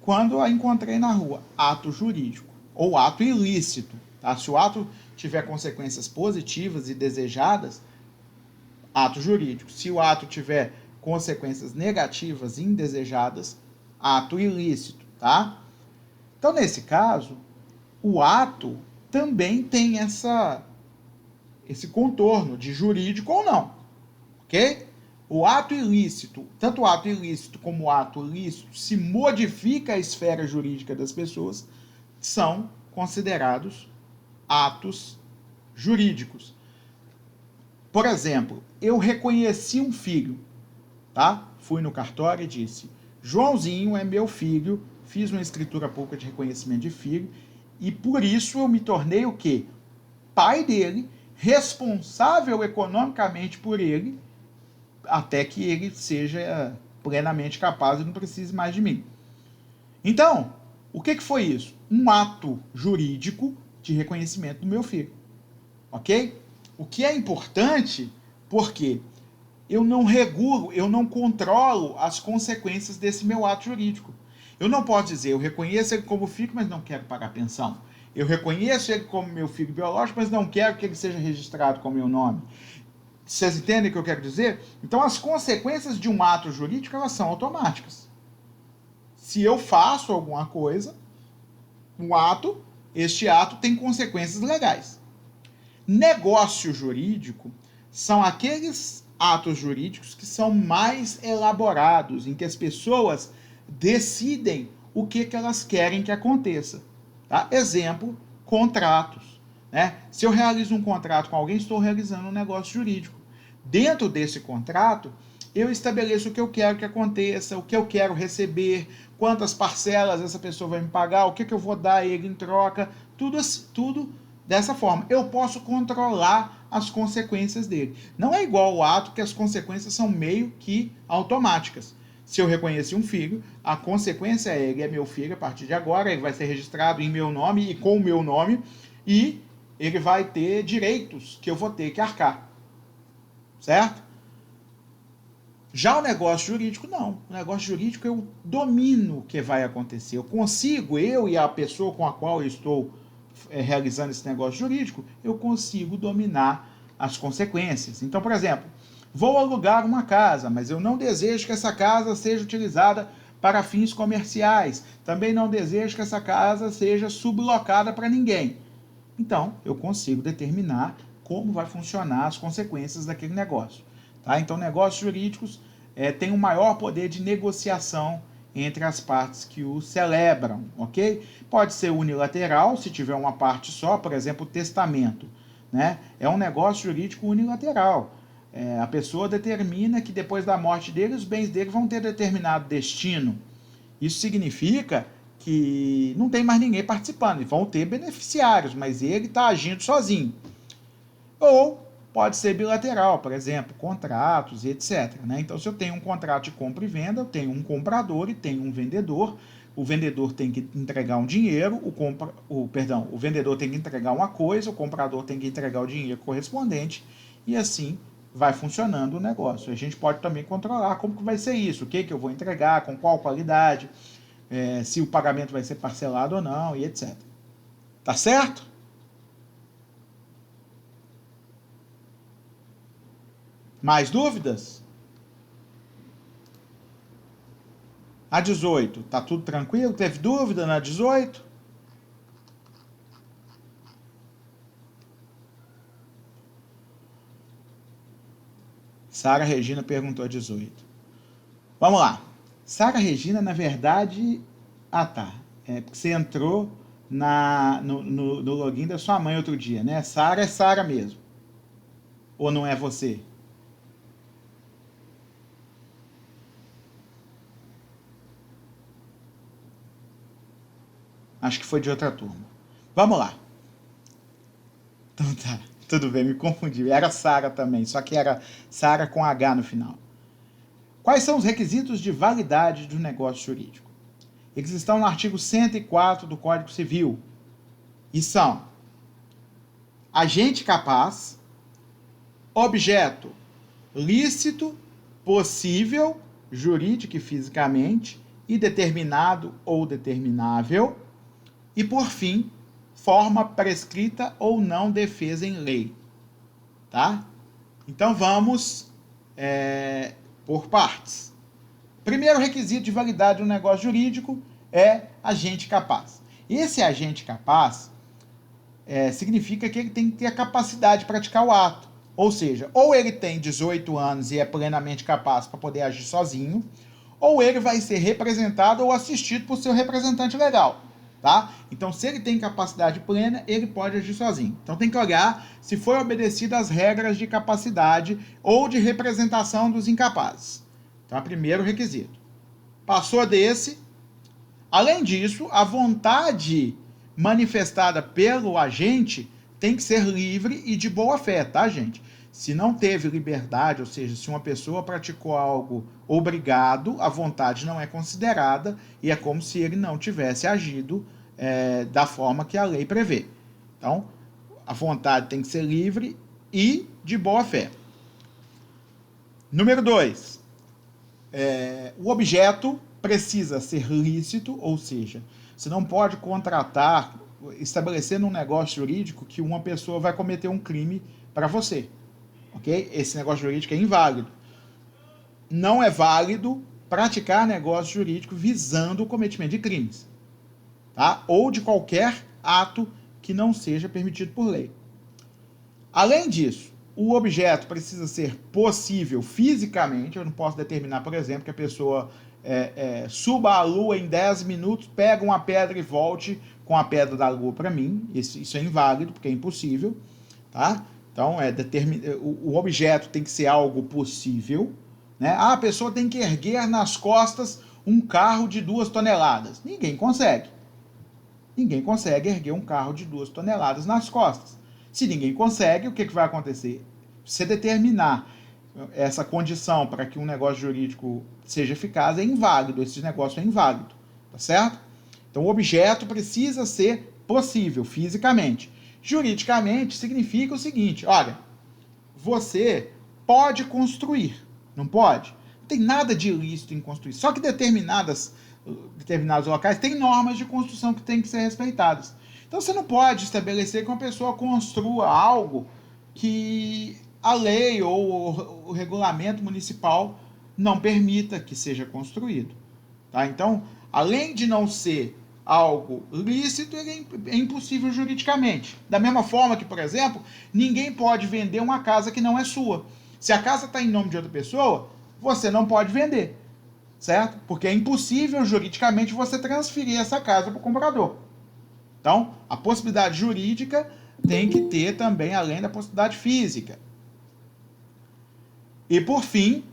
quando a encontrei na rua. Ato jurídico ou ato ilícito, tá? Se o ato tiver consequências positivas e desejadas, ato jurídico. Se o ato tiver consequências negativas e indesejadas, ato ilícito, tá? Então, nesse caso, o ato também tem esse contorno de jurídico ou não, ok? O ato ilícito, tanto o ato ilícito como o ato lícito, se modifica a esfera jurídica das pessoas, são considerados atos jurídicos. Por exemplo, eu reconheci um filho, tá? Fui no cartório e disse: Joãozinho é meu filho, fiz uma escritura pública de reconhecimento de filho e por isso eu me tornei o quê? Pai dele, responsável economicamente por ele, até que ele seja plenamente capaz e não precise mais de mim. Então, o que foi isso? Um ato jurídico de reconhecimento do meu filho, ok? O que é importante, porque eu não regulo, eu não controlo as consequências desse meu ato jurídico. Eu não posso dizer, eu reconheço ele como filho, mas não quero pagar pensão. Eu reconheço ele como meu filho biológico, mas não quero que ele seja registrado com meu nome. Vocês entendem o que eu quero dizer? Então, as consequências de um ato jurídico, elas são automáticas. Se eu faço alguma coisa, este ato tem consequências legais. Negócio jurídico são aqueles atos jurídicos que são mais elaborados, em que as pessoas decidem o que elas querem que aconteça. Tá? Exemplo, contratos. Né? Se eu realizo um contrato com alguém, estou realizando um negócio jurídico. Dentro desse contrato, eu estabeleço o que eu quero que aconteça, o que eu quero receber, quantas parcelas essa pessoa vai me pagar, o que eu vou dar a ele em troca, tudo dessa forma. Eu posso controlar as consequências dele. Não é igual ao ato que as consequências são meio que automáticas. Se eu reconheci um filho, a consequência é ele é meu filho a partir de agora, ele vai ser registrado em meu nome e com o meu nome, e ele vai ter direitos que eu vou ter que arcar. Certo? Já o negócio jurídico, não. O negócio jurídico eu domino o que vai acontecer. Eu consigo, eu e a pessoa com a qual eu estou realizando esse negócio jurídico, eu consigo dominar as consequências. Então, por exemplo, vou alugar uma casa, mas eu não desejo que essa casa seja utilizada para fins comerciais. Também não desejo que essa casa seja sublocada para ninguém. Então, eu consigo determinar como vai funcionar as consequências daquele negócio. Tá? Então, negócios jurídicos têm um maior poder de negociação entre as partes que o celebram, ok? Pode ser unilateral, se tiver uma parte só, por exemplo, o testamento. Né? É um negócio jurídico unilateral. A pessoa determina que depois da morte dele, os bens dele vão ter determinado destino. Isso significa que não tem mais ninguém participando, vão ter beneficiários, mas ele está agindo sozinho. Ou pode ser bilateral, por exemplo, contratos e etc. Né? Então, se eu tenho um contrato de compra e venda, eu tenho um comprador e tenho um vendedor. O vendedor tem que entregar um dinheiro, o vendedor tem que entregar uma coisa, o comprador tem que entregar o dinheiro correspondente, e assim vai funcionando o negócio. A gente pode também controlar como que vai ser isso, o que eu vou entregar, com qual qualidade, se o pagamento vai ser parcelado ou não, e etc. Tá certo? Mais dúvidas? A 18, tá tudo tranquilo? Teve dúvida na 18? Sara Regina perguntou a 18. Vamos lá. Sara Regina, na verdade... Ah, tá. Porque você entrou no login da sua mãe outro dia, né? Sara é Sara mesmo. Ou não é você? Acho que foi de outra turma. Vamos lá. Então tá, tudo bem, me confundi. Era Sara também, só que era Sara com H no final. Quais são os requisitos de validade do negócio jurídico? Eles estão no artigo 104 do Código Civil. E são: agente capaz, objeto lícito, possível, jurídica e fisicamente, e determinado ou determinável, e, por fim, forma prescrita ou não defesa em lei. Tá? Então vamos por partes. Primeiro requisito de validade do negócio jurídico é agente capaz. Esse agente capaz significa que ele tem que ter a capacidade de praticar o ato. Ou seja, ou ele tem 18 anos e é plenamente capaz para poder agir sozinho, ou ele vai ser representado ou assistido por seu representante legal. Tá? Então, se ele tem capacidade plena, ele pode agir sozinho. Então, tem que olhar se foi obedecidas as regras de capacidade ou de representação dos incapazes. Então, primeiro requisito. Passou desse. Além disso, a vontade manifestada pelo agente tem que ser livre e de boa fé, tá, gente? Se não teve liberdade, ou seja, se uma pessoa praticou algo obrigado, a vontade não é considerada e é como se ele não tivesse agido da forma que a lei prevê. Então, a vontade tem que ser livre e de boa fé. Número 2. O objeto precisa ser lícito, ou seja, você não pode contratar, estabelecer num negócio jurídico que uma pessoa vai cometer um crime para você. Ok? Esse negócio jurídico é inválido. Não é válido praticar negócio jurídico visando o cometimento de crimes, tá? Ou de qualquer ato que não seja permitido por lei. Além disso, o objeto precisa ser possível fisicamente. Eu não posso determinar, por exemplo, que a pessoa suba a lua em 10 minutos, pega uma pedra e volte com a pedra da lua para mim. Isso é inválido, porque é impossível, tá? Então, o objeto tem que ser algo possível, né? A pessoa tem que erguer nas costas um carro de 2 toneladas. Ninguém consegue. Ninguém consegue erguer um carro de 2 toneladas nas costas. Se ninguém consegue, o que vai acontecer? Se determinar essa condição para que um negócio jurídico seja eficaz, é inválido. Esse negócio é inválido, tá certo? Então, o objeto precisa ser possível fisicamente. Juridicamente, significa o seguinte: olha, você pode construir, não pode? Não tem nada de ilícito em construir, só que determinados locais têm normas de construção que têm que ser respeitadas. Então, você não pode estabelecer que uma pessoa construa algo que a lei ou o regulamento municipal não permita que seja construído. Tá? Então, além de não ser algo lícito, ele é impossível juridicamente. Da mesma forma que, por exemplo, ninguém pode vender uma casa que não é sua. Se a casa está em nome de outra pessoa, você não pode vender, certo? Porque é impossível juridicamente você transferir essa casa para o comprador. Então, a possibilidade jurídica tem que ter também, além da possibilidade física. E, por fim,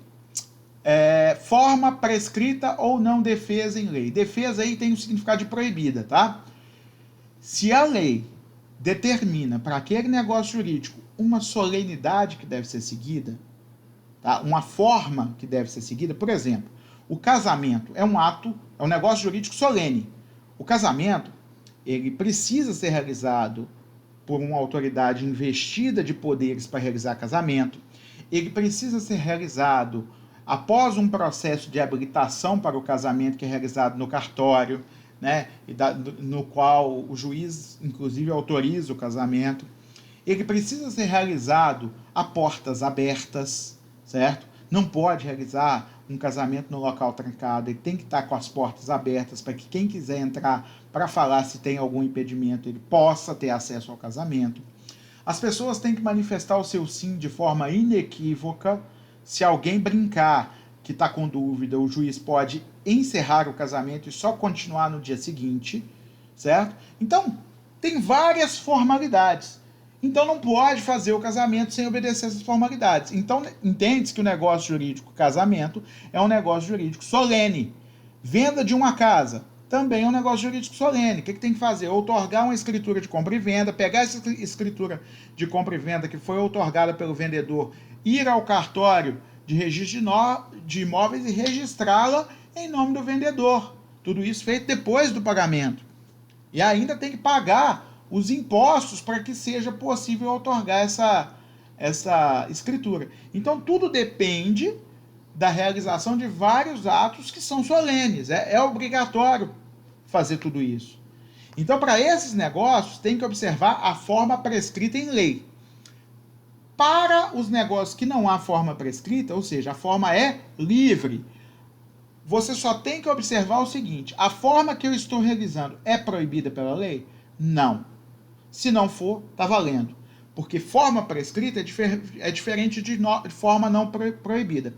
forma prescrita ou não defesa em lei. Defesa aí tem o significado de proibida, tá? Se a lei determina para aquele negócio jurídico uma solenidade que deve ser seguida, tá? Uma forma que deve ser seguida, por exemplo, o casamento é um negócio jurídico solene. O casamento, ele precisa ser realizado por uma autoridade investida de poderes para realizar casamento. Ele precisa ser realizado após um processo de habilitação para o casamento que é realizado no cartório, né, no qual o juiz, inclusive, autoriza o casamento. Ele precisa ser realizado a portas abertas, certo? Não pode realizar um casamento no local trancado, ele tem que estar com as portas abertas para que quem quiser entrar para falar se tem algum impedimento, ele possa ter acesso ao casamento. As pessoas têm que manifestar o seu sim de forma inequívoca. Se alguém brincar que está com dúvida, o juiz pode encerrar o casamento e só continuar no dia seguinte, certo? Então, tem várias formalidades. Então, não pode fazer o casamento sem obedecer essas formalidades. Então, entende-se que o negócio jurídico casamento é um negócio jurídico solene. Venda de uma casa também é um negócio jurídico solene. O que tem que fazer? Outorgar uma escritura de compra e venda, pegar essa escritura de compra e venda que foi outorgada pelo vendedor, ir ao cartório de registro de imóveis e registrá-la em nome do vendedor. Tudo isso feito depois do pagamento. E ainda tem que pagar os impostos para que seja possível outorgar essa escritura. Então, tudo depende da realização de vários atos que são solenes. É obrigatório fazer tudo isso. Então, para esses negócios, tem que observar a forma prescrita em lei. Para os negócios que não há forma prescrita, ou seja, a forma é livre, você só tem que observar o seguinte: a forma que eu estou realizando é proibida pela lei? Não. Se não for, está valendo. Porque forma prescrita é diferente de forma não proibida.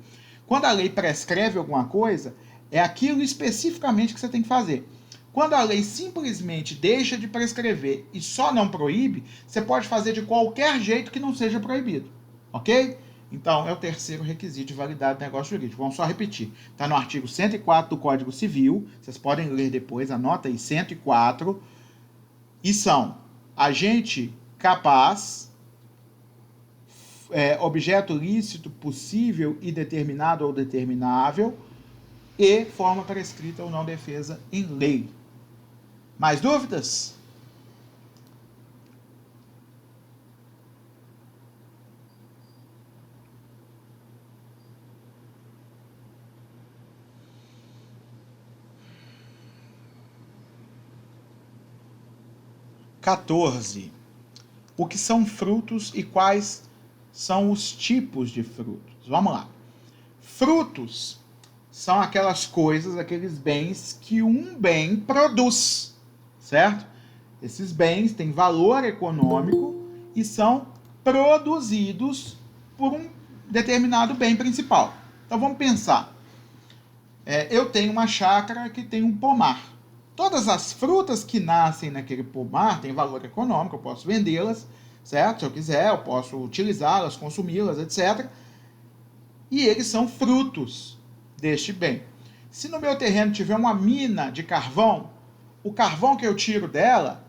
Quando a lei prescreve alguma coisa, é aquilo especificamente que você tem que fazer. Quando a lei simplesmente deixa de prescrever e só não proíbe, você pode fazer de qualquer jeito que não seja proibido. Ok? Então, é o terceiro requisito de validade do negócio jurídico. Vamos só repetir. Está no artigo 104 do Código Civil. Vocês podem ler depois, anota aí, 104. E são agente capaz, objeto lícito, possível e determinado ou determinável, e forma prescrita ou não defesa em lei. Mais dúvidas? (14) O que são frutos e quais são os tipos de frutos? Vamos lá. Frutos são aquelas coisas, aqueles bens que um bem produz, certo? Esses bens têm valor econômico e são produzidos por um determinado bem principal. Então vamos pensar. Eu tenho uma chácara que tem um pomar. Todas as frutas que nascem naquele pomar têm valor econômico, eu posso vendê-las, certo? Se eu quiser, eu posso utilizá-las, consumi-las, etc. E eles são frutos deste bem. Se no meu terreno tiver uma mina de carvão, o carvão que eu tiro dela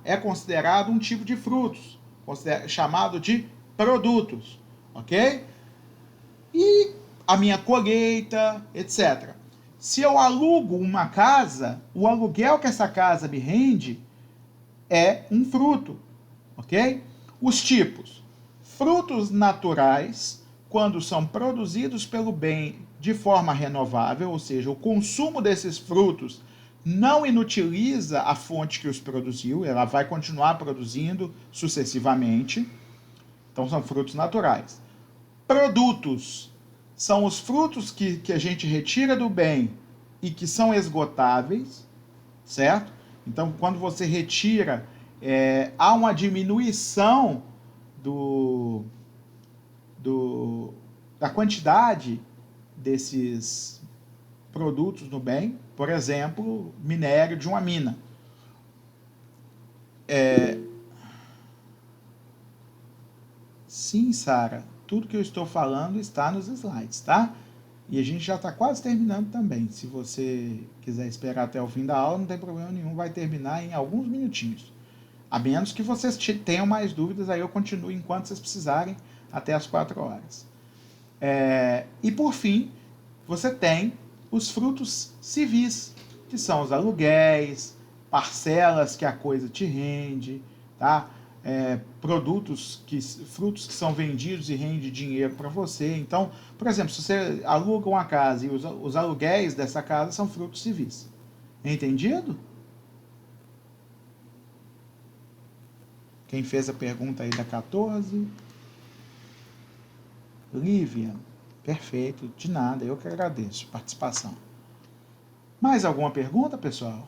é considerado um tipo de frutos, chamado de produtos, ok? E a minha colheita, etc. Se eu alugo uma casa, o aluguel que essa casa me rende é um fruto, ok? Os tipos: frutos naturais, quando são produzidos pelo bem de forma renovável, ou seja, o consumo desses frutos não inutiliza a fonte que os produziu, ela vai continuar produzindo sucessivamente. Então, são frutos naturais. Produtos são os frutos que a gente retira do bem e que são esgotáveis, certo? Então, quando você retira, há uma diminuição da quantidade desses produtos no bem. Por exemplo, minério de uma mina. Sim, Sara, tudo que eu estou falando está nos slides, tá? E a gente já está quase terminando também. Se você quiser esperar até o fim da aula, não tem problema nenhum, vai terminar em alguns minutinhos. A menos que vocês tenham mais dúvidas, aí eu continuo enquanto vocês precisarem, até as 4 horas. E por fim, você tem os frutos civis, que são os aluguéis, parcelas que a coisa te rende, tá? Frutos que são vendidos e rende dinheiro para você. Então, por exemplo, se você aluga uma casa e os aluguéis dessa casa são frutos civis. Entendido? Quem fez a pergunta aí da 14? Lívia. Perfeito, de nada, eu que agradeço a participação. Mais alguma pergunta, pessoal?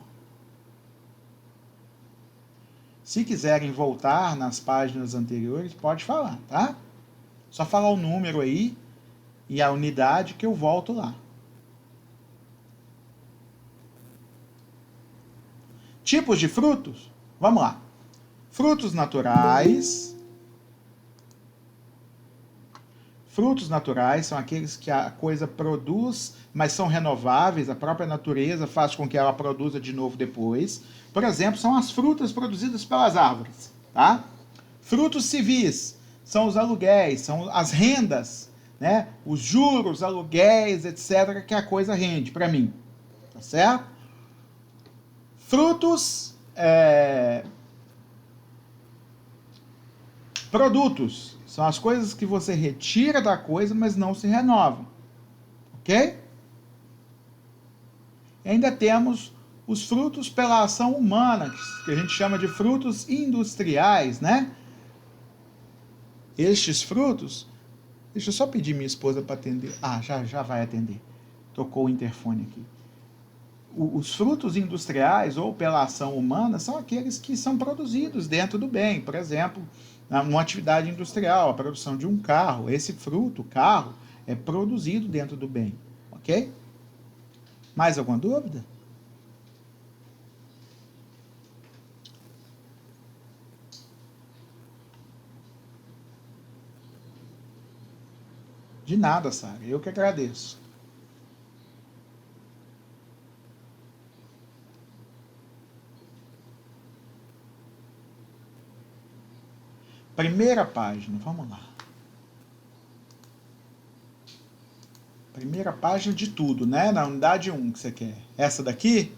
Se quiserem voltar nas páginas anteriores, pode falar, tá? Só falar o número aí e a unidade que eu volto lá. Tipos de frutos? Vamos lá. Frutos naturais, Frutos naturais são aqueles que a coisa produz, mas são renováveis, a própria natureza faz com que ela produza de novo depois. Por exemplo, são as frutas produzidas pelas árvores, tá? Frutos civis são os aluguéis, são as rendas, né? Os juros, aluguéis, etc., que a coisa rende para mim, tá certo? Frutos, produtos, são as coisas que você retira da coisa, mas não se renovam, ok? E ainda temos os frutos pela ação humana, que a gente chama de frutos industriais, né? Estes frutos, deixa eu só pedir minha esposa para atender. Ah, já vai atender. Tocou o interfone aqui. Os frutos industriais ou pela ação humana são aqueles que são produzidos dentro do bem. Por exemplo, uma atividade industrial, a produção de um carro. Esse fruto, carro, é produzido dentro do bem. Ok? Mais alguma dúvida? De nada, Sara. Eu que agradeço. Primeira página, vamos lá. Primeira página de tudo, né? Na unidade 1 que você quer. Essa daqui?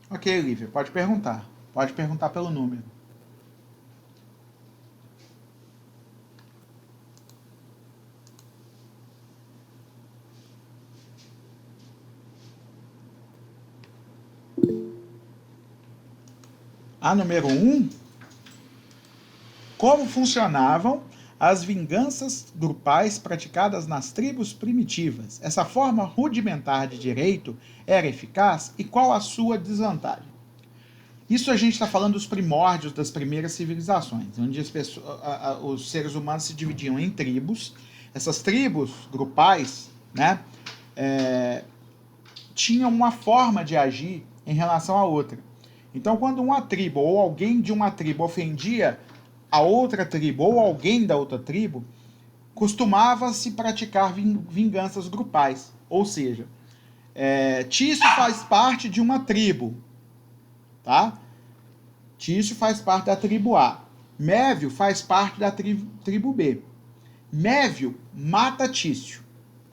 Ok, Lívia, pode perguntar. Pode perguntar pelo número. A número 1, como funcionavam as vinganças grupais praticadas nas tribos primitivas? Essa forma rudimentar de direito era eficaz e qual a sua desvantagem? Isso a gente está falando dos primórdios das primeiras civilizações, onde os seres humanos se dividiam em tribos. Essas tribos grupais, né, tinham uma forma de agir em relação à outra. Então, quando uma tribo ou alguém de uma tribo ofendia a outra tribo ou alguém da outra tribo, costumava-se praticar vinganças grupais. Ou seja, Tício faz parte de uma tribo, tá? Tício faz parte da tribo A. Mévio faz parte da tribo B. Mévio mata Tício.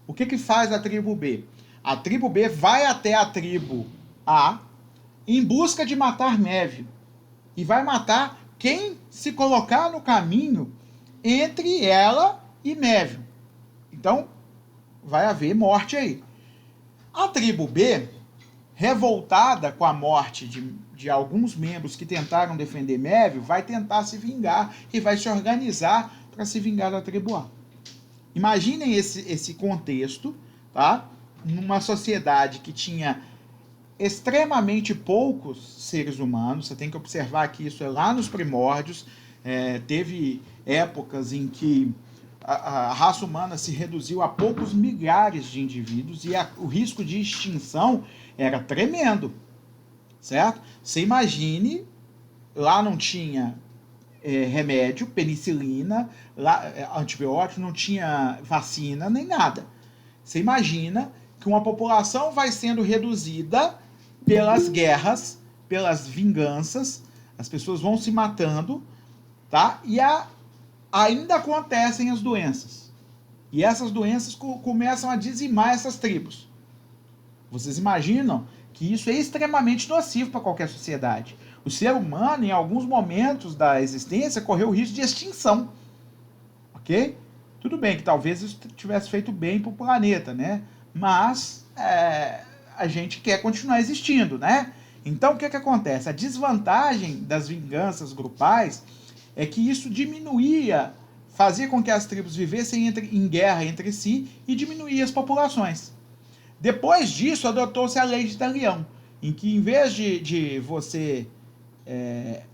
O que faz a tribo B? A tribo B vai até a tribo A em busca de matar Mévio. E vai matar quem se colocar no caminho entre ela e Mévio. Então, vai haver morte aí. A tribo B, revoltada com a morte de alguns membros que tentaram defender Mévio, vai tentar se vingar e vai se organizar para se vingar da tribo A. Imaginem esse contexto, tá? Numa sociedade que tinha extremamente poucos seres humanos. Você tem que observar que isso é lá nos primórdios. Teve épocas em que a raça humana se reduziu a poucos milhares de indivíduos e o risco de extinção era tremendo, certo? Você imagine, lá não tinha remédio, penicilina, antibiótico, não tinha vacina, nem nada. Você imagina que uma população vai sendo reduzida pelas guerras, pelas vinganças, as pessoas vão se matando, tá? E ainda acontecem as doenças. E essas doenças começam a dizimar essas tribos. Vocês imaginam que isso é extremamente nocivo para qualquer sociedade. O ser humano, em alguns momentos da existência, correu o risco de extinção. Ok? Tudo bem que talvez isso tivesse feito bem para o planeta, né? Mas a gente quer continuar existindo, né? Então, o que acontece? A desvantagem das vinganças grupais é que isso fazia com que as tribos vivessem em guerra entre si e diminuía as populações. Depois disso, adotou-se a lei de Talião, em que, em vez de você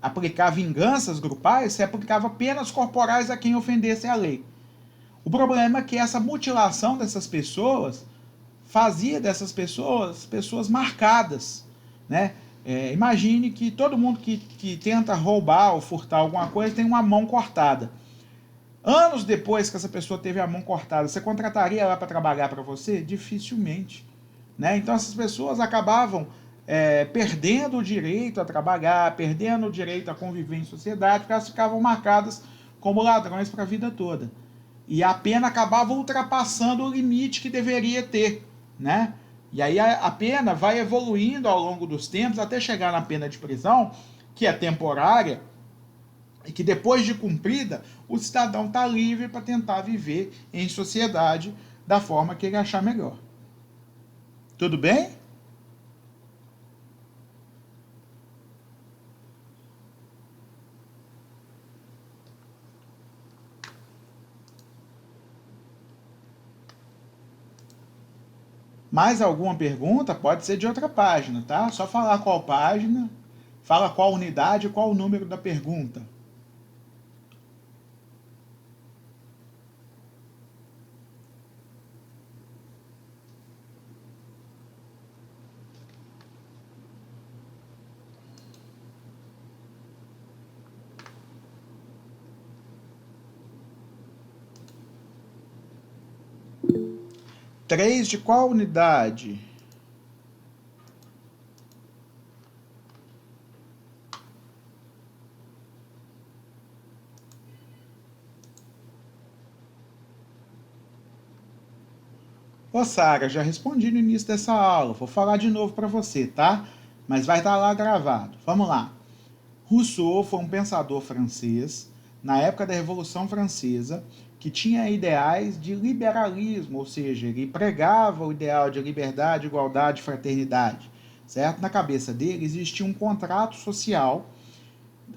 aplicar vinganças grupais, você aplicava penas corporais a quem ofendesse a lei. O problema é que essa mutilação dessas pessoas fazia dessas pessoas marcadas, né? Imagine que todo mundo que tenta roubar ou furtar alguma coisa tem uma mão cortada. Anos depois que essa pessoa teve a mão cortada, você contrataria ela para trabalhar para você? Dificilmente. Né? Então essas pessoas acabavam perdendo o direito a trabalhar, perdendo o direito a conviver em sociedade, porque elas ficavam marcadas como ladrões para a vida toda. E a pena acabava ultrapassando o limite que deveria ter. Né? E aí a pena vai evoluindo ao longo dos tempos até chegar na pena de prisão, que é temporária, e que depois de cumprida, o cidadão está livre para tentar viver em sociedade da forma que ele achar melhor. Tudo bem? Mais alguma pergunta? Pode ser de outra página, tá? Só falar qual página, fala qual unidade e qual o número da pergunta. Três de qual unidade? Ô Sara, já respondi no início dessa aula, vou falar de novo para você, tá? Mas vai estar lá gravado. Vamos lá. Rousseau foi um pensador francês, na época da Revolução Francesa, que tinha ideais de liberalismo, ou seja, ele pregava o ideal de liberdade, igualdade e fraternidade, certo? Na cabeça dele existia um contrato social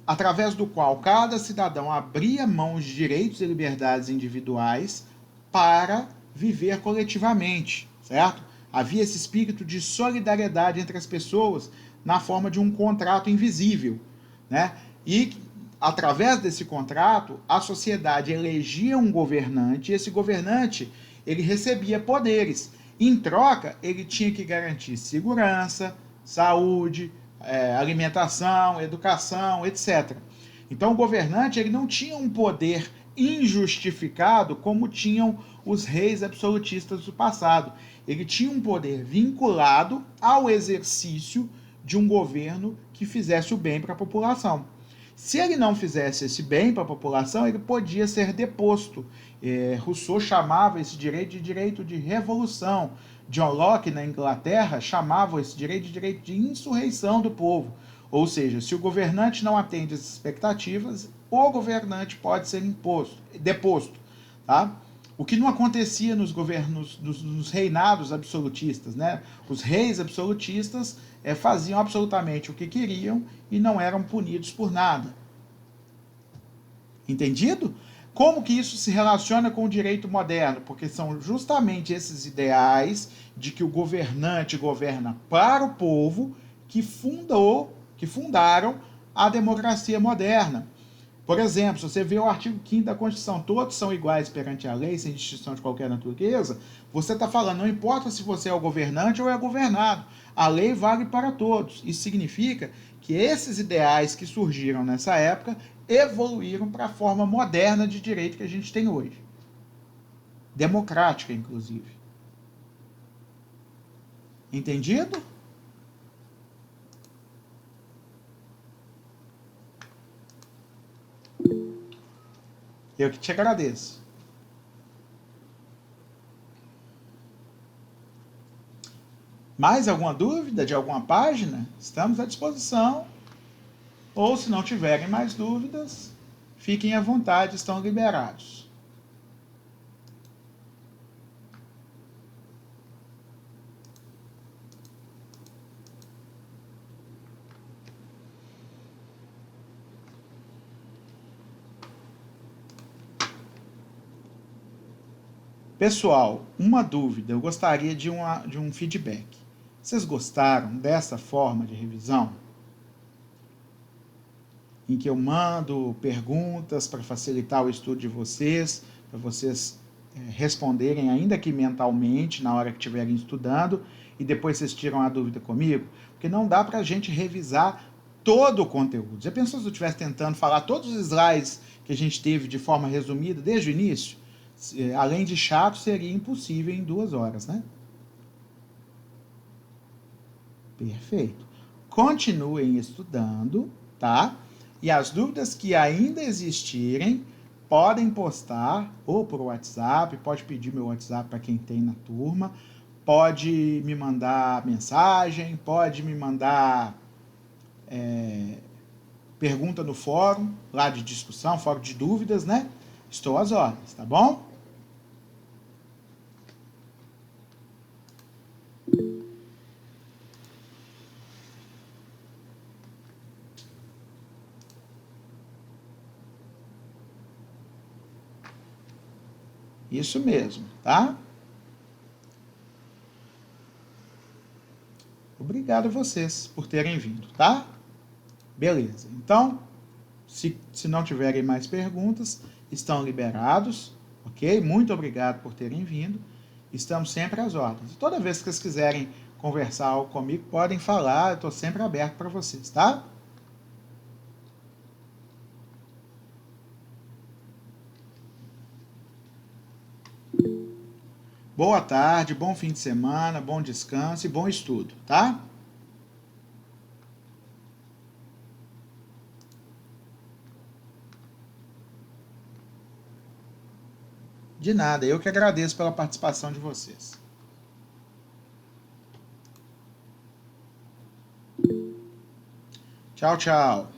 através do qual cada cidadão abria mão de direitos e liberdades individuais para viver coletivamente, certo? Havia esse espírito de solidariedade entre as pessoas na forma de um contrato invisível, né? E através desse contrato, a sociedade elegia um governante, e esse governante, ele recebia poderes. Em troca, ele tinha que garantir segurança, saúde, alimentação, educação, etc. Então o governante ele não tinha um poder injustificado como tinham os reis absolutistas do passado. Ele tinha um poder vinculado ao exercício de um governo que fizesse o bem para a população. Se ele não fizesse esse bem para a população, ele podia ser deposto. Rousseau chamava esse direito de direito de revolução. John Locke, na Inglaterra, chamava esse direito de direito de insurreição do povo. Ou seja, se o governante não atende às expectativas, o governante pode ser deposto. Tá? O que não acontecia nos governos, nos reinados absolutistas, né? Os reis absolutistas faziam absolutamente o que queriam e não eram punidos por nada. Entendido? Como que isso se relaciona com o direito moderno? Porque são justamente esses ideais de que o governante governa para o povo que fundaram a democracia moderna. Por exemplo, se você vê o artigo 5º da Constituição, todos são iguais perante a lei, sem distinção de qualquer natureza, você está falando, não importa se você é o governante ou é governado, a lei vale para todos. Isso significa que esses ideais que surgiram nessa época evoluíram para a forma moderna de direito que a gente tem hoje. Democrática, inclusive. Entendido? Eu que te agradeço. Mais alguma dúvida de alguma página? Estamos à disposição. Ou, se não tiverem mais dúvidas, fiquem à vontade, estão liberados. Pessoal, uma dúvida, eu gostaria de um feedback. Vocês gostaram dessa forma de revisão? Em que eu mando perguntas para facilitar o estudo de vocês, para vocês responderem, ainda que mentalmente, na hora que estiverem estudando, e depois vocês tiram a dúvida comigo, porque não dá para a gente revisar todo o conteúdo. Já pensou se eu estivesse tentando falar todos os slides que a gente teve de forma resumida desde o início? Além de chato, seria impossível em 2 horas, né? Perfeito. Continuem estudando, tá? E as dúvidas que ainda existirem, podem postar ou por WhatsApp, pode pedir meu WhatsApp para quem tem na turma, pode me mandar mensagem, pode me mandar pergunta no fórum, lá de discussão, fórum de dúvidas, né? Estou às ordens, tá bom? Isso mesmo, tá? Obrigado a vocês por terem vindo, tá? Beleza. Então, se não tiverem mais perguntas, estão liberados, ok? Muito obrigado por terem vindo. Estamos sempre às ordens. Toda vez que vocês quiserem conversar algo comigo, podem falar, eu estou sempre aberto para vocês, tá? Boa tarde, bom fim de semana, bom descanso e bom estudo, tá? De nada, eu que agradeço pela participação de vocês. Tchau, tchau.